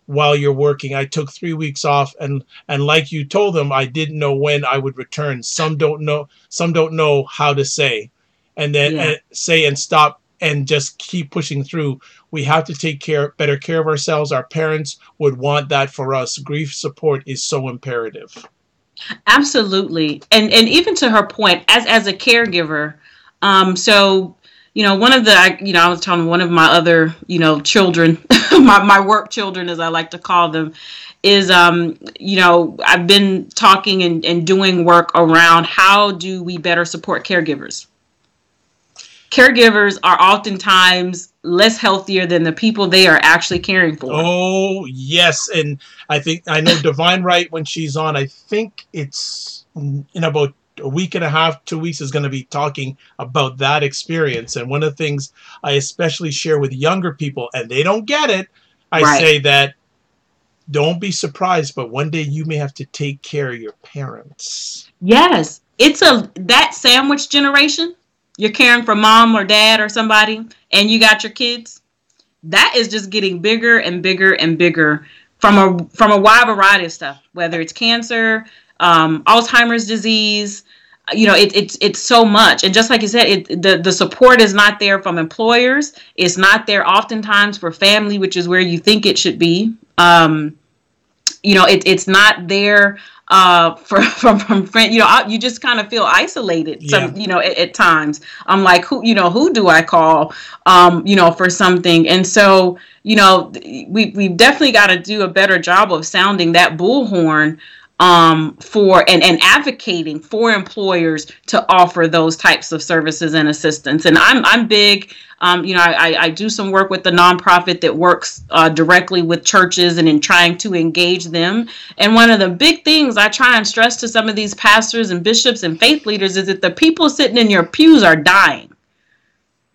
while you're working. I took 3 weeks off, and like you told them, I didn't know when I would return. Some don't know how to say, and then say and stop and just keep pushing through. We have to take better care of ourselves. Our parents would want that for us. Grief support is so imperative. Absolutely. And even to her point, as a caregiver, so one of the, I was telling one of my other, children, my work children, as I like to call them, is, I've been talking and doing work around how do we better support caregivers. Caregivers are oftentimes less healthier than the people they are actually caring for. Oh, yes. And I know Divine Wright, when she's on, I think it's in about a week and a half, 2 weeks is going to be talking about that experience. And one of the things I especially share with younger people, and they don't get it, I Right. say that don't be surprised, but one day you may have to take care of your parents. Yes. It's that sandwich generation. You're caring for mom or dad or somebody, and you got your kids. That is just getting bigger and bigger and bigger from a wide variety of stuff, whether it's cancer, Alzheimer's disease. It's so much, and just like you said, the support is not there from employers. It's not there oftentimes for family, which is where you think it should be. It's not there from friend. You just kind of feel isolated. Yeah. At times, I'm like, who do I call, for something? And so, we've definitely got to do a better job of sounding that bullhorn, for and advocating for employers to offer those types of services and assistance. And I'm big. I do some work with the nonprofit that works directly with churches and in trying to engage them. And one of the big things I try and stress to some of these pastors and bishops and faith leaders is that the people sitting in your pews are dying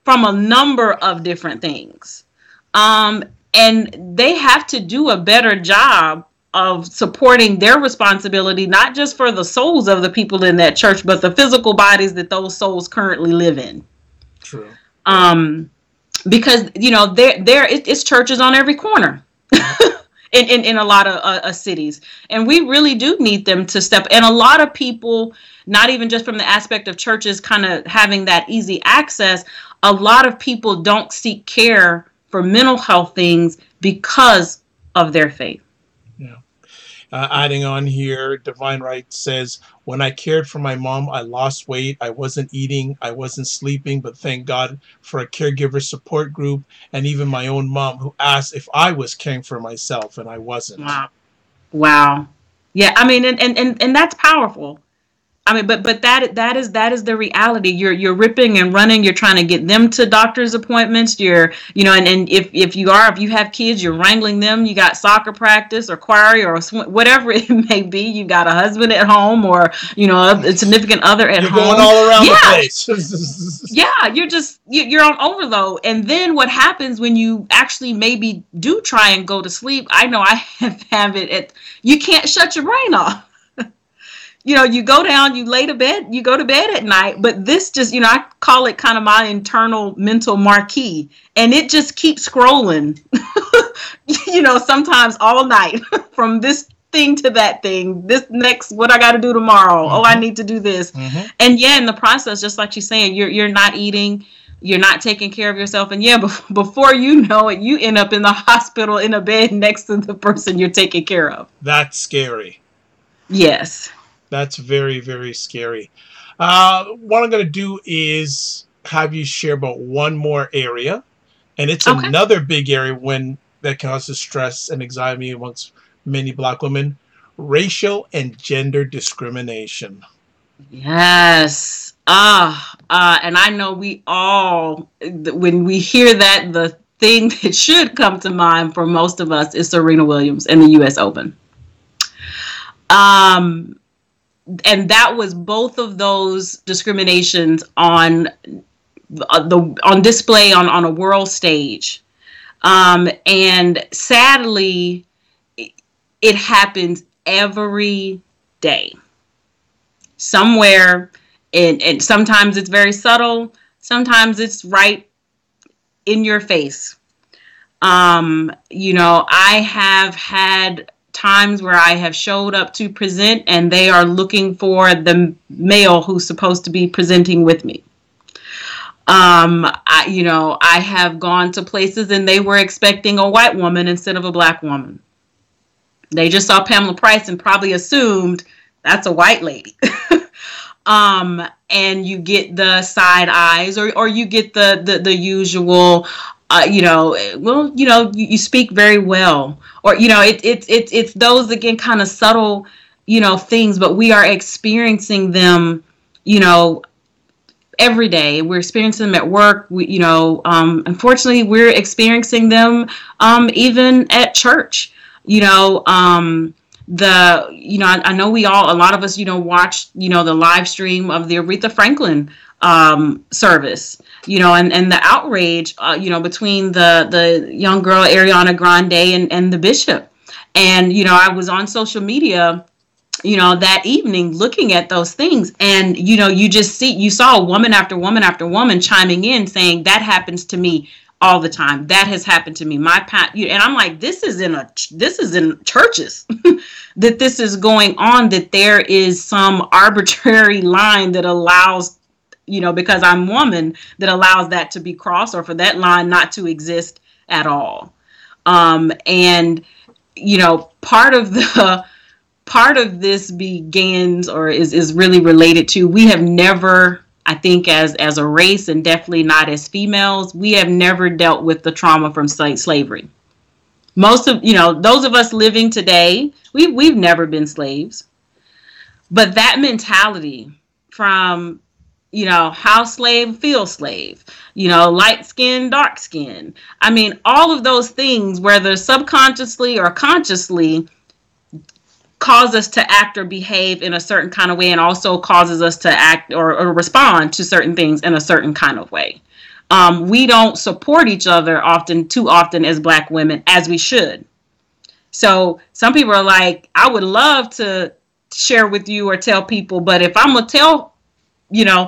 from a number of different things. And they have to do a better job of supporting their responsibility, not just for the souls of the people in that church, but the physical bodies that those souls currently live in. True. Because it's churches on every corner in a lot of cities, and we really do need them to step. And a lot of people, not even just from the aspect of churches kind of having that easy access, a lot of people don't seek care for mental health things because of their faith. Yeah. Adding on here, Divine Right says, when I cared for my mom, I lost weight. I wasn't eating. I wasn't sleeping. But thank God for a caregiver support group and even my own mom who asked if I was caring for myself, and I wasn't. Wow. Yeah. I mean, and that's powerful. I mean, but that is the reality. You're ripping and running. You're trying to get them to doctor's appointments. And if you have kids, you're wrangling them. You got soccer practice or choir or whatever it may be. You got a husband at home or a significant other at home. You're going all around the place. Yeah, you're on overload. And then what happens when you actually maybe do try and go to sleep? I know I have it. You can't shut your brain off. You go down, you go to bed at night, but this just, I call it kind of my internal mental marquee, and it just keeps scrolling, sometimes all night from this thing to that thing, this next, what I got to do tomorrow. Mm-hmm. Oh, I need to do this. Mm-hmm. And in the process, just like you're saying, you're not eating, you're not taking care of yourself. And before you know it, you end up in the hospital in a bed next to the person you're taking care of. That's scary. Yes. That's very, very scary. What I'm going to do is have you share about one more area. And it's another big area that causes stress and anxiety amongst many Black women. Racial and gender discrimination. Yes. And I know we all, when we hear that, the thing that should come to mind for most of us is Serena Williams and the U.S. Open. And that was both of those discriminations on display on a world stage. And sadly, it happens every day. Somewhere, and sometimes it's very subtle, sometimes it's right in your face. I have had times where I have showed up to present and they are looking for the male who's supposed to be presenting with me. I have gone to places and they were expecting a white woman instead of a Black woman. They just saw Pamela Price and probably assumed that's a white lady. And you get the side eyes or you get the usual, you speak very well, or, it's those, again, kind of subtle, things, but we are experiencing them, every day. We're experiencing them at work. Unfortunately, we're experiencing them, even at church, I know a lot of us, watched, the live stream of the Aretha Franklin service, and the outrage, between the young girl Ariana Grande and the bishop. And, I was on social media, that evening looking at those things. And, you saw woman after woman after woman chiming in saying that happens to me all the time. That has happened to me. And I'm like, this is in churches that this is going on, that there is some arbitrary line that allows, because I'm woman, that allows that to be crossed, or for that line not to exist at all. And, part of this begins, or is really related to, we have never, I think, as a race, and definitely not as females, we have never dealt with the trauma from slavery. Most of, those of us living today, we've never been slaves. But that mentality from, house slave, field slave, light skin, dark skin. I mean, all of those things, whether subconsciously or consciously, cause us to act or behave in a certain kind of way, and also causes us to act or respond to certain things in a certain kind of way. We don't support each other too often as Black women, as we should. So some people are like, I would love to share with you or tell people, but if I'm going to tell,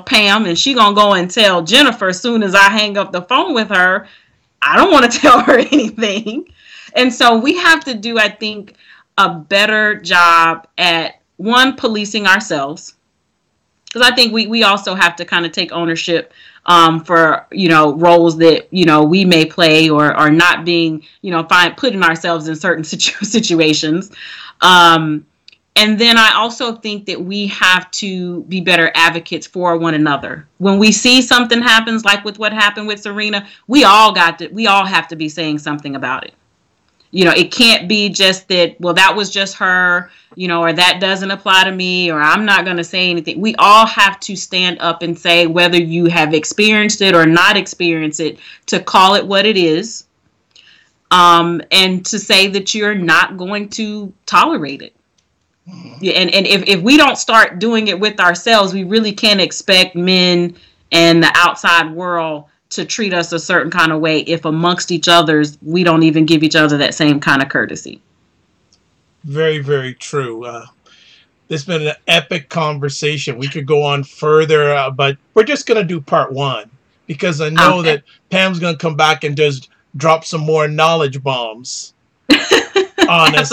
Pam, and she going to go and tell Jennifer as soon as I hang up the phone with her, I don't want to tell her anything. And so we have to do, I think, a better job at, one, policing ourselves. Because I think we also have to kind of take ownership for, roles that, we may play, or not being, putting ourselves in certain situations. And then I also think that we have to be better advocates for one another. When we see something happens, like with what happened with Serena, we all have to be saying something about it. It can't be just that, well, that was just her, or that doesn't apply to me, or I'm not going to say anything. We all have to stand up and say, whether you have experienced it or not experienced it, to call it what it is, and to say that you're not going to tolerate it. Yeah, and if we don't start doing it with ourselves, we really can't expect men and the outside world to treat us a certain kind of way if amongst each others we don't even give each other that same kind of courtesy. Very, very true. This has been an epic conversation. We could go on further, but we're just going to do part one, because I know that Pam's going to come back and just drop some more knowledge bombs on us.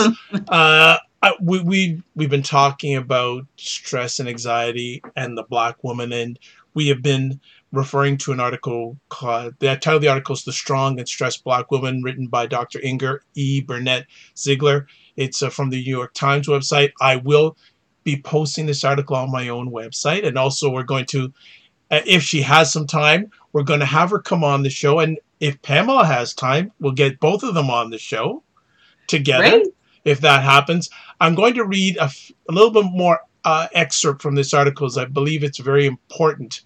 We've been talking about stress and anxiety and the Black woman, and we have been referring to an article called, the title of the article is The Strong and Stressed Black Woman, written by Dr. Inger E. Burnett Ziegler. It's from the New York Times website. I will be posting this article on my own website, and also we're going to, if she has some time, we're going to have her come on the show, and if Pamela has time, we'll get both of them on the show together. Great. If that happens. I'm going to read a little bit more excerpt from this article, as I believe it's very important.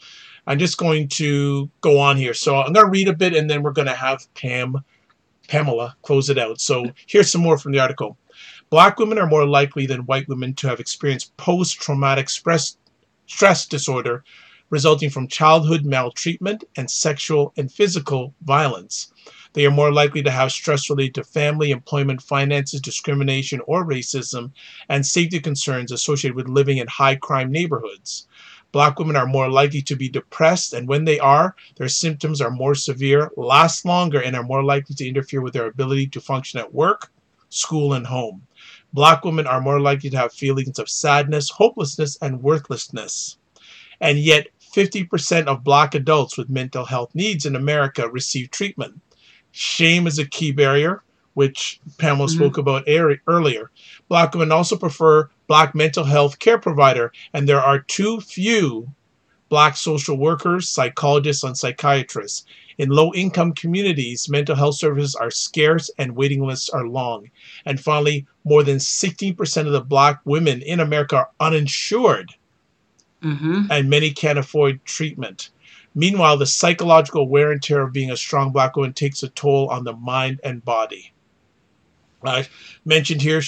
I'm just going to go on here. So I'm going to read a bit, and then we're going to have Pamela close it out. So here's some more from the article. Black women are more likely than white women to have experienced post-traumatic stress disorder resulting from childhood maltreatment and sexual and physical violence. They are more likely to have stress related to family, employment, finances, discrimination, or racism, and safety concerns associated with living in high-crime neighborhoods. Black women are more likely to be depressed, and when they are, their symptoms are more severe, last longer, and are more likely to interfere with their ability to function at work, school, and home. Black women are more likely to have feelings of sadness, hopelessness, and worthlessness. And yet, 50% of Black adults with mental health needs in America receive treatment. Shame is a key barrier, which Pamela spoke about earlier. Black women also prefer Black mental health care provider, and there are too few Black social workers, psychologists, and psychiatrists. In low-income communities, mental health services are scarce and waiting lists are long. And finally, more than 16% of the Black women in America are uninsured, and many can't afford treatment. Meanwhile, the psychological wear and tear of being a strong Black woman takes a toll on the mind and body. Uh, Mentioned here,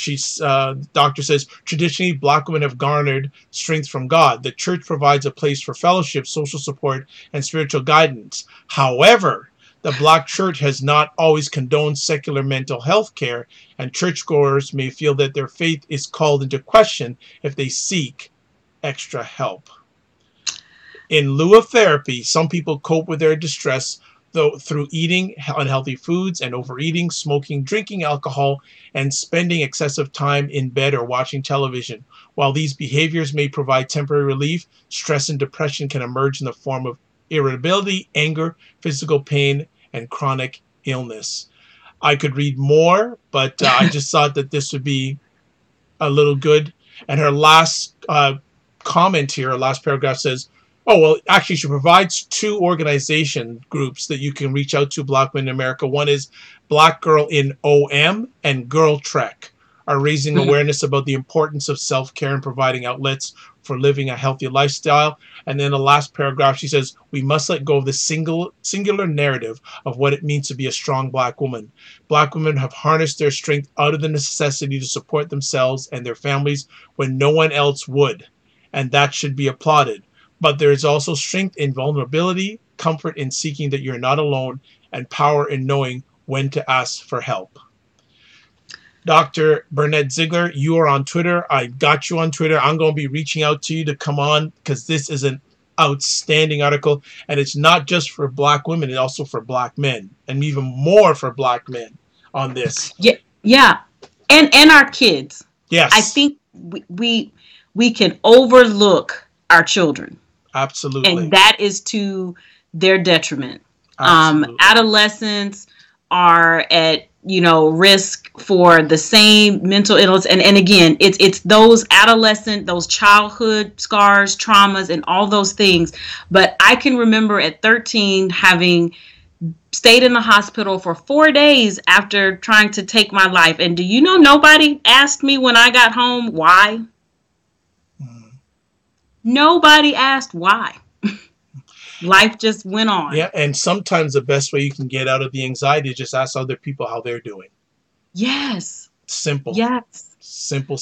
doctor says, traditionally, Black women have garnered strength from God. The church provides a place for fellowship, social support, and spiritual guidance. However, the Black church has not always condoned secular mental health care, and churchgoers may feel that their faith is called into question if they seek extra help. In lieu of therapy, some people cope with their distress through eating unhealthy foods and overeating, smoking, drinking alcohol, and spending excessive time in bed or watching television. While these behaviors may provide temporary relief, stress and depression can emerge in the form of irritability, anger, physical pain, and chronic illness. I could read more, but I just thought that this would be a little good. And her last comment here, her last paragraph says, oh, well, actually, she provides two organization groups that you can reach out to, Black women in America. One is Black Girl in OM and Girl Trek, are raising awareness about the importance of self-care and providing outlets for living a healthy lifestyle. And then the last paragraph, she says, we must let go of the singular narrative of what it means to be a strong Black woman. Black women have harnessed their strength out of the necessity to support themselves and their families when no one else would, and that should be applauded. But there is also strength in vulnerability, comfort in seeking that you're not alone, and power in knowing when to ask for help. Dr. Burnett Ziegler, you are on Twitter. I got you on Twitter. I'm going to be reaching out to you to come on because this is an outstanding article. And it's not just for Black women, it's also for Black men, and even more for Black men on this. Yeah. And our kids. Yes. I think we can overlook our children. Absolutely. And that is to their detriment. Absolutely. Adolescents are at, risk for the same mental illness. And again, it's those those childhood scars, traumas, and all those things. But I can remember at 13 having stayed in the hospital for 4 days after trying to take my life. And do you know, nobody asked me when I got home why? Nobody asked why. Life just went on. Yeah, and sometimes the best way you can get out of the anxiety is just ask other people how they're doing. Yes. Simple. Yes. Simple.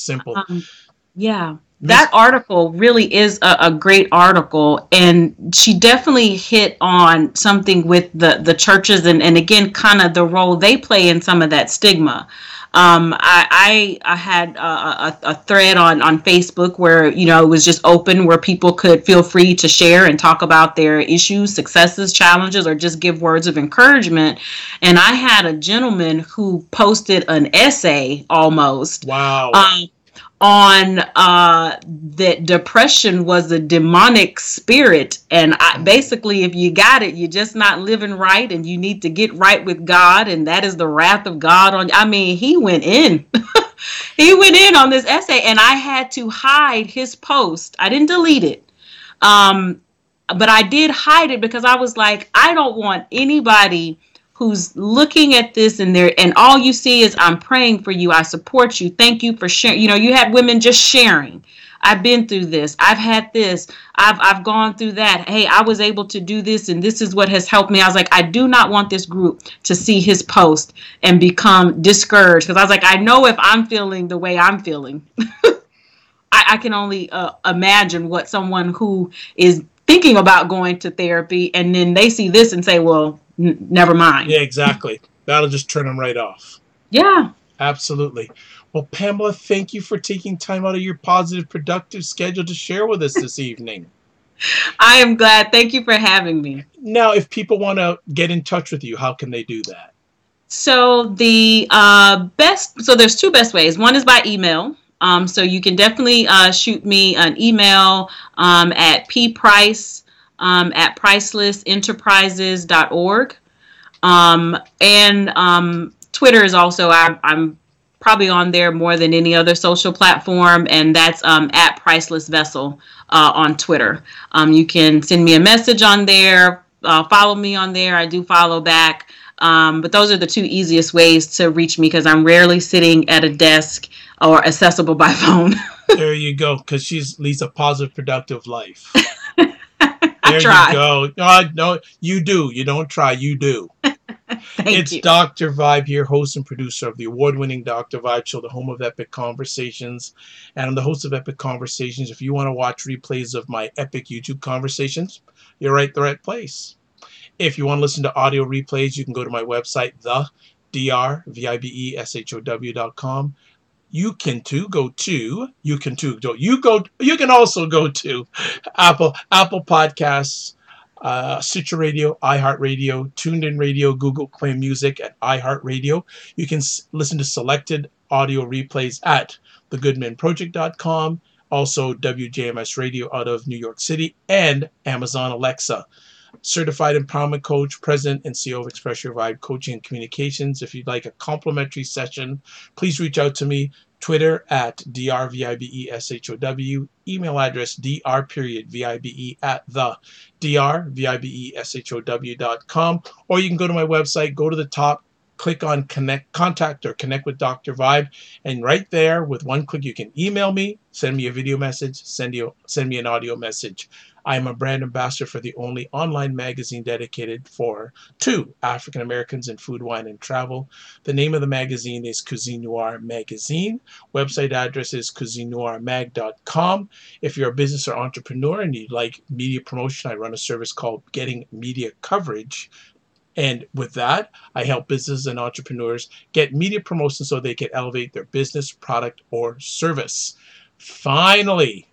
Yeah. That article really is a great article, and she definitely hit on something with the churches and again, kind of the role they play in some of that stigma. I had a thread on Facebook where, it was just open, where people could feel free to share and talk about their issues, successes, challenges, or just give words of encouragement. And I had a gentleman who posted an essay almost. Wow. On that depression was a demonic spirit, and basically, if you got it, you're just not living right, and you need to get right with God, and that is the wrath of God on. I mean, he went in. He went in on this essay, and I had to hide his post. I didn't delete it, but I did hide it because I was like, I don't want anybody who's looking at this and all you see is, I'm praying for you, I support you, thank you for sharing. You had women just sharing. I've been through this. I've had this. I've gone through that. Hey, I was able to do this, and this is what has helped me. I was like, I do not want this group to see his post and become discouraged, because I was like, I know if I'm feeling the way I'm feeling, I can only imagine what someone who is thinking about going to therapy, and then they see this and say, well, never mind. Yeah, exactly. That'll just turn them right off. Yeah. Absolutely. Well, Pamela, thank you for taking time out of your positive, productive schedule to share with us this evening. I am glad. Thank you for having me. Now, if people want to get in touch with you, how can they do that? So there's two best ways. One is by email. So you can definitely shoot me an email at pprice at pricelessenterprises.org. And Twitter is also, I'm probably on there more than any other social platform, and that's at Priceless Vessel on Twitter. You can send me a message on there, follow me on there. I do follow back. But those are the two easiest ways to reach me, because I'm rarely sitting at a desk or accessible by phone. There you go, because she leads a positive, productive life. I try. You go. No, you do. You don't try. You do. Thank It's you. Dr. Vibe here, host and producer of the award-winning Dr. Vibe Show, the home of Epic Conversations. And I'm the host of Epic Conversations. If you want to watch replays of my epic YouTube conversations, you're right at the right place. If you want to listen to audio replays, you can go to my website, the drvibeshow.com. You can also go to Apple Podcasts, Stitcher Radio, iHeartRadio, Tuned In Radio, Google Play Music, and iHeartRadio. You can listen to selected audio replays at thegoodmanproject.com, also WJMS Radio out of New York City, and Amazon Alexa. Certified Empowerment Coach, President and CEO of Express Your Vibe Coaching and Communications. If you'd like a complimentary session, please reach out to me. Twitter at drvibeshow, email address dr.vibe at the drvibeshow.com, or you can go to my website, go to the top, click on contact or connect with Dr. Vibe, and right there with one click you can email me, send me a video message, send me an audio message. I am a brand ambassador for the only online magazine dedicated to African Americans in food, wine, and travel. The name of the magazine is Cuisine Noir Magazine. Website address is cuisinenoirmag.com. If you're a business or entrepreneur and you'd like media promotion, I run a service called Getting Media Coverage. And with that, I help businesses and entrepreneurs get media promotion so they can elevate their business, product, or service. Finally,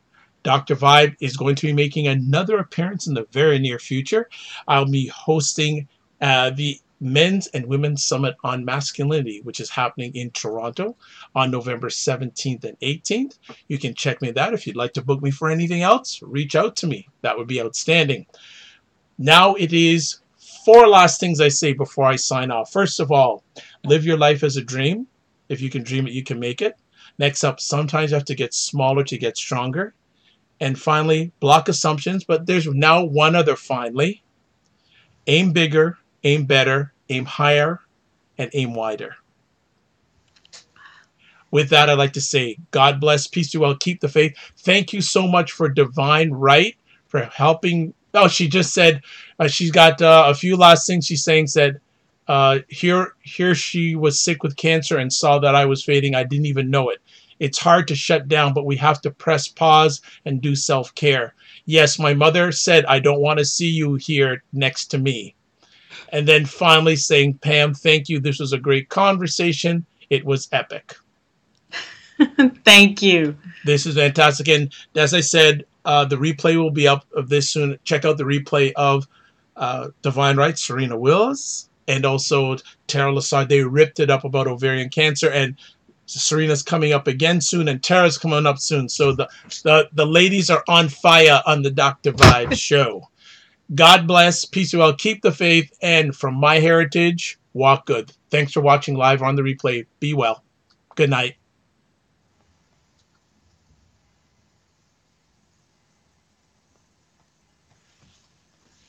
Dr. Vibe is going to be making another appearance in the very near future. I'll be hosting the Men's and Women's Summit on Masculinity, which is happening in Toronto on November 17th and 18th. You can check me that. If you'd like to book me for anything else, reach out to me. That would be outstanding. Now it is 4 last things I say before I sign off. First of all, live your life as a dream. If you can dream it, you can make it. Next up, sometimes you have to get smaller to get stronger. And finally, block assumptions, but there's now one other finally. Aim bigger, aim better, aim higher, and aim wider. With that, I'd like to say, God bless, peace be well, keep the faith. Thank you so much for Divine Right, for helping. Oh, she just said, she's got a few last things she's saying, said, here she was sick with cancer and saw that I was fading. I didn't even know it. It's hard to shut down, but we have to press pause and do self-care. Yes, my mother said, I don't want to see you here next to me. And then finally saying, Pam, thank you. This was a great conversation. It was epic. Thank you. This is fantastic. And as I said, the replay will be up of this soon. Check out the replay of Divine Right, Serena Wills, and also Tara Lassard. They ripped it up about ovarian cancer, and Serena's coming up again soon, and Tara's coming up soon. So the ladies are on fire on the Dr. Vibe show. God bless, peace and well, keep the faith, and from my heritage, walk good. Thanks for watching live on the replay. Be well. Good night.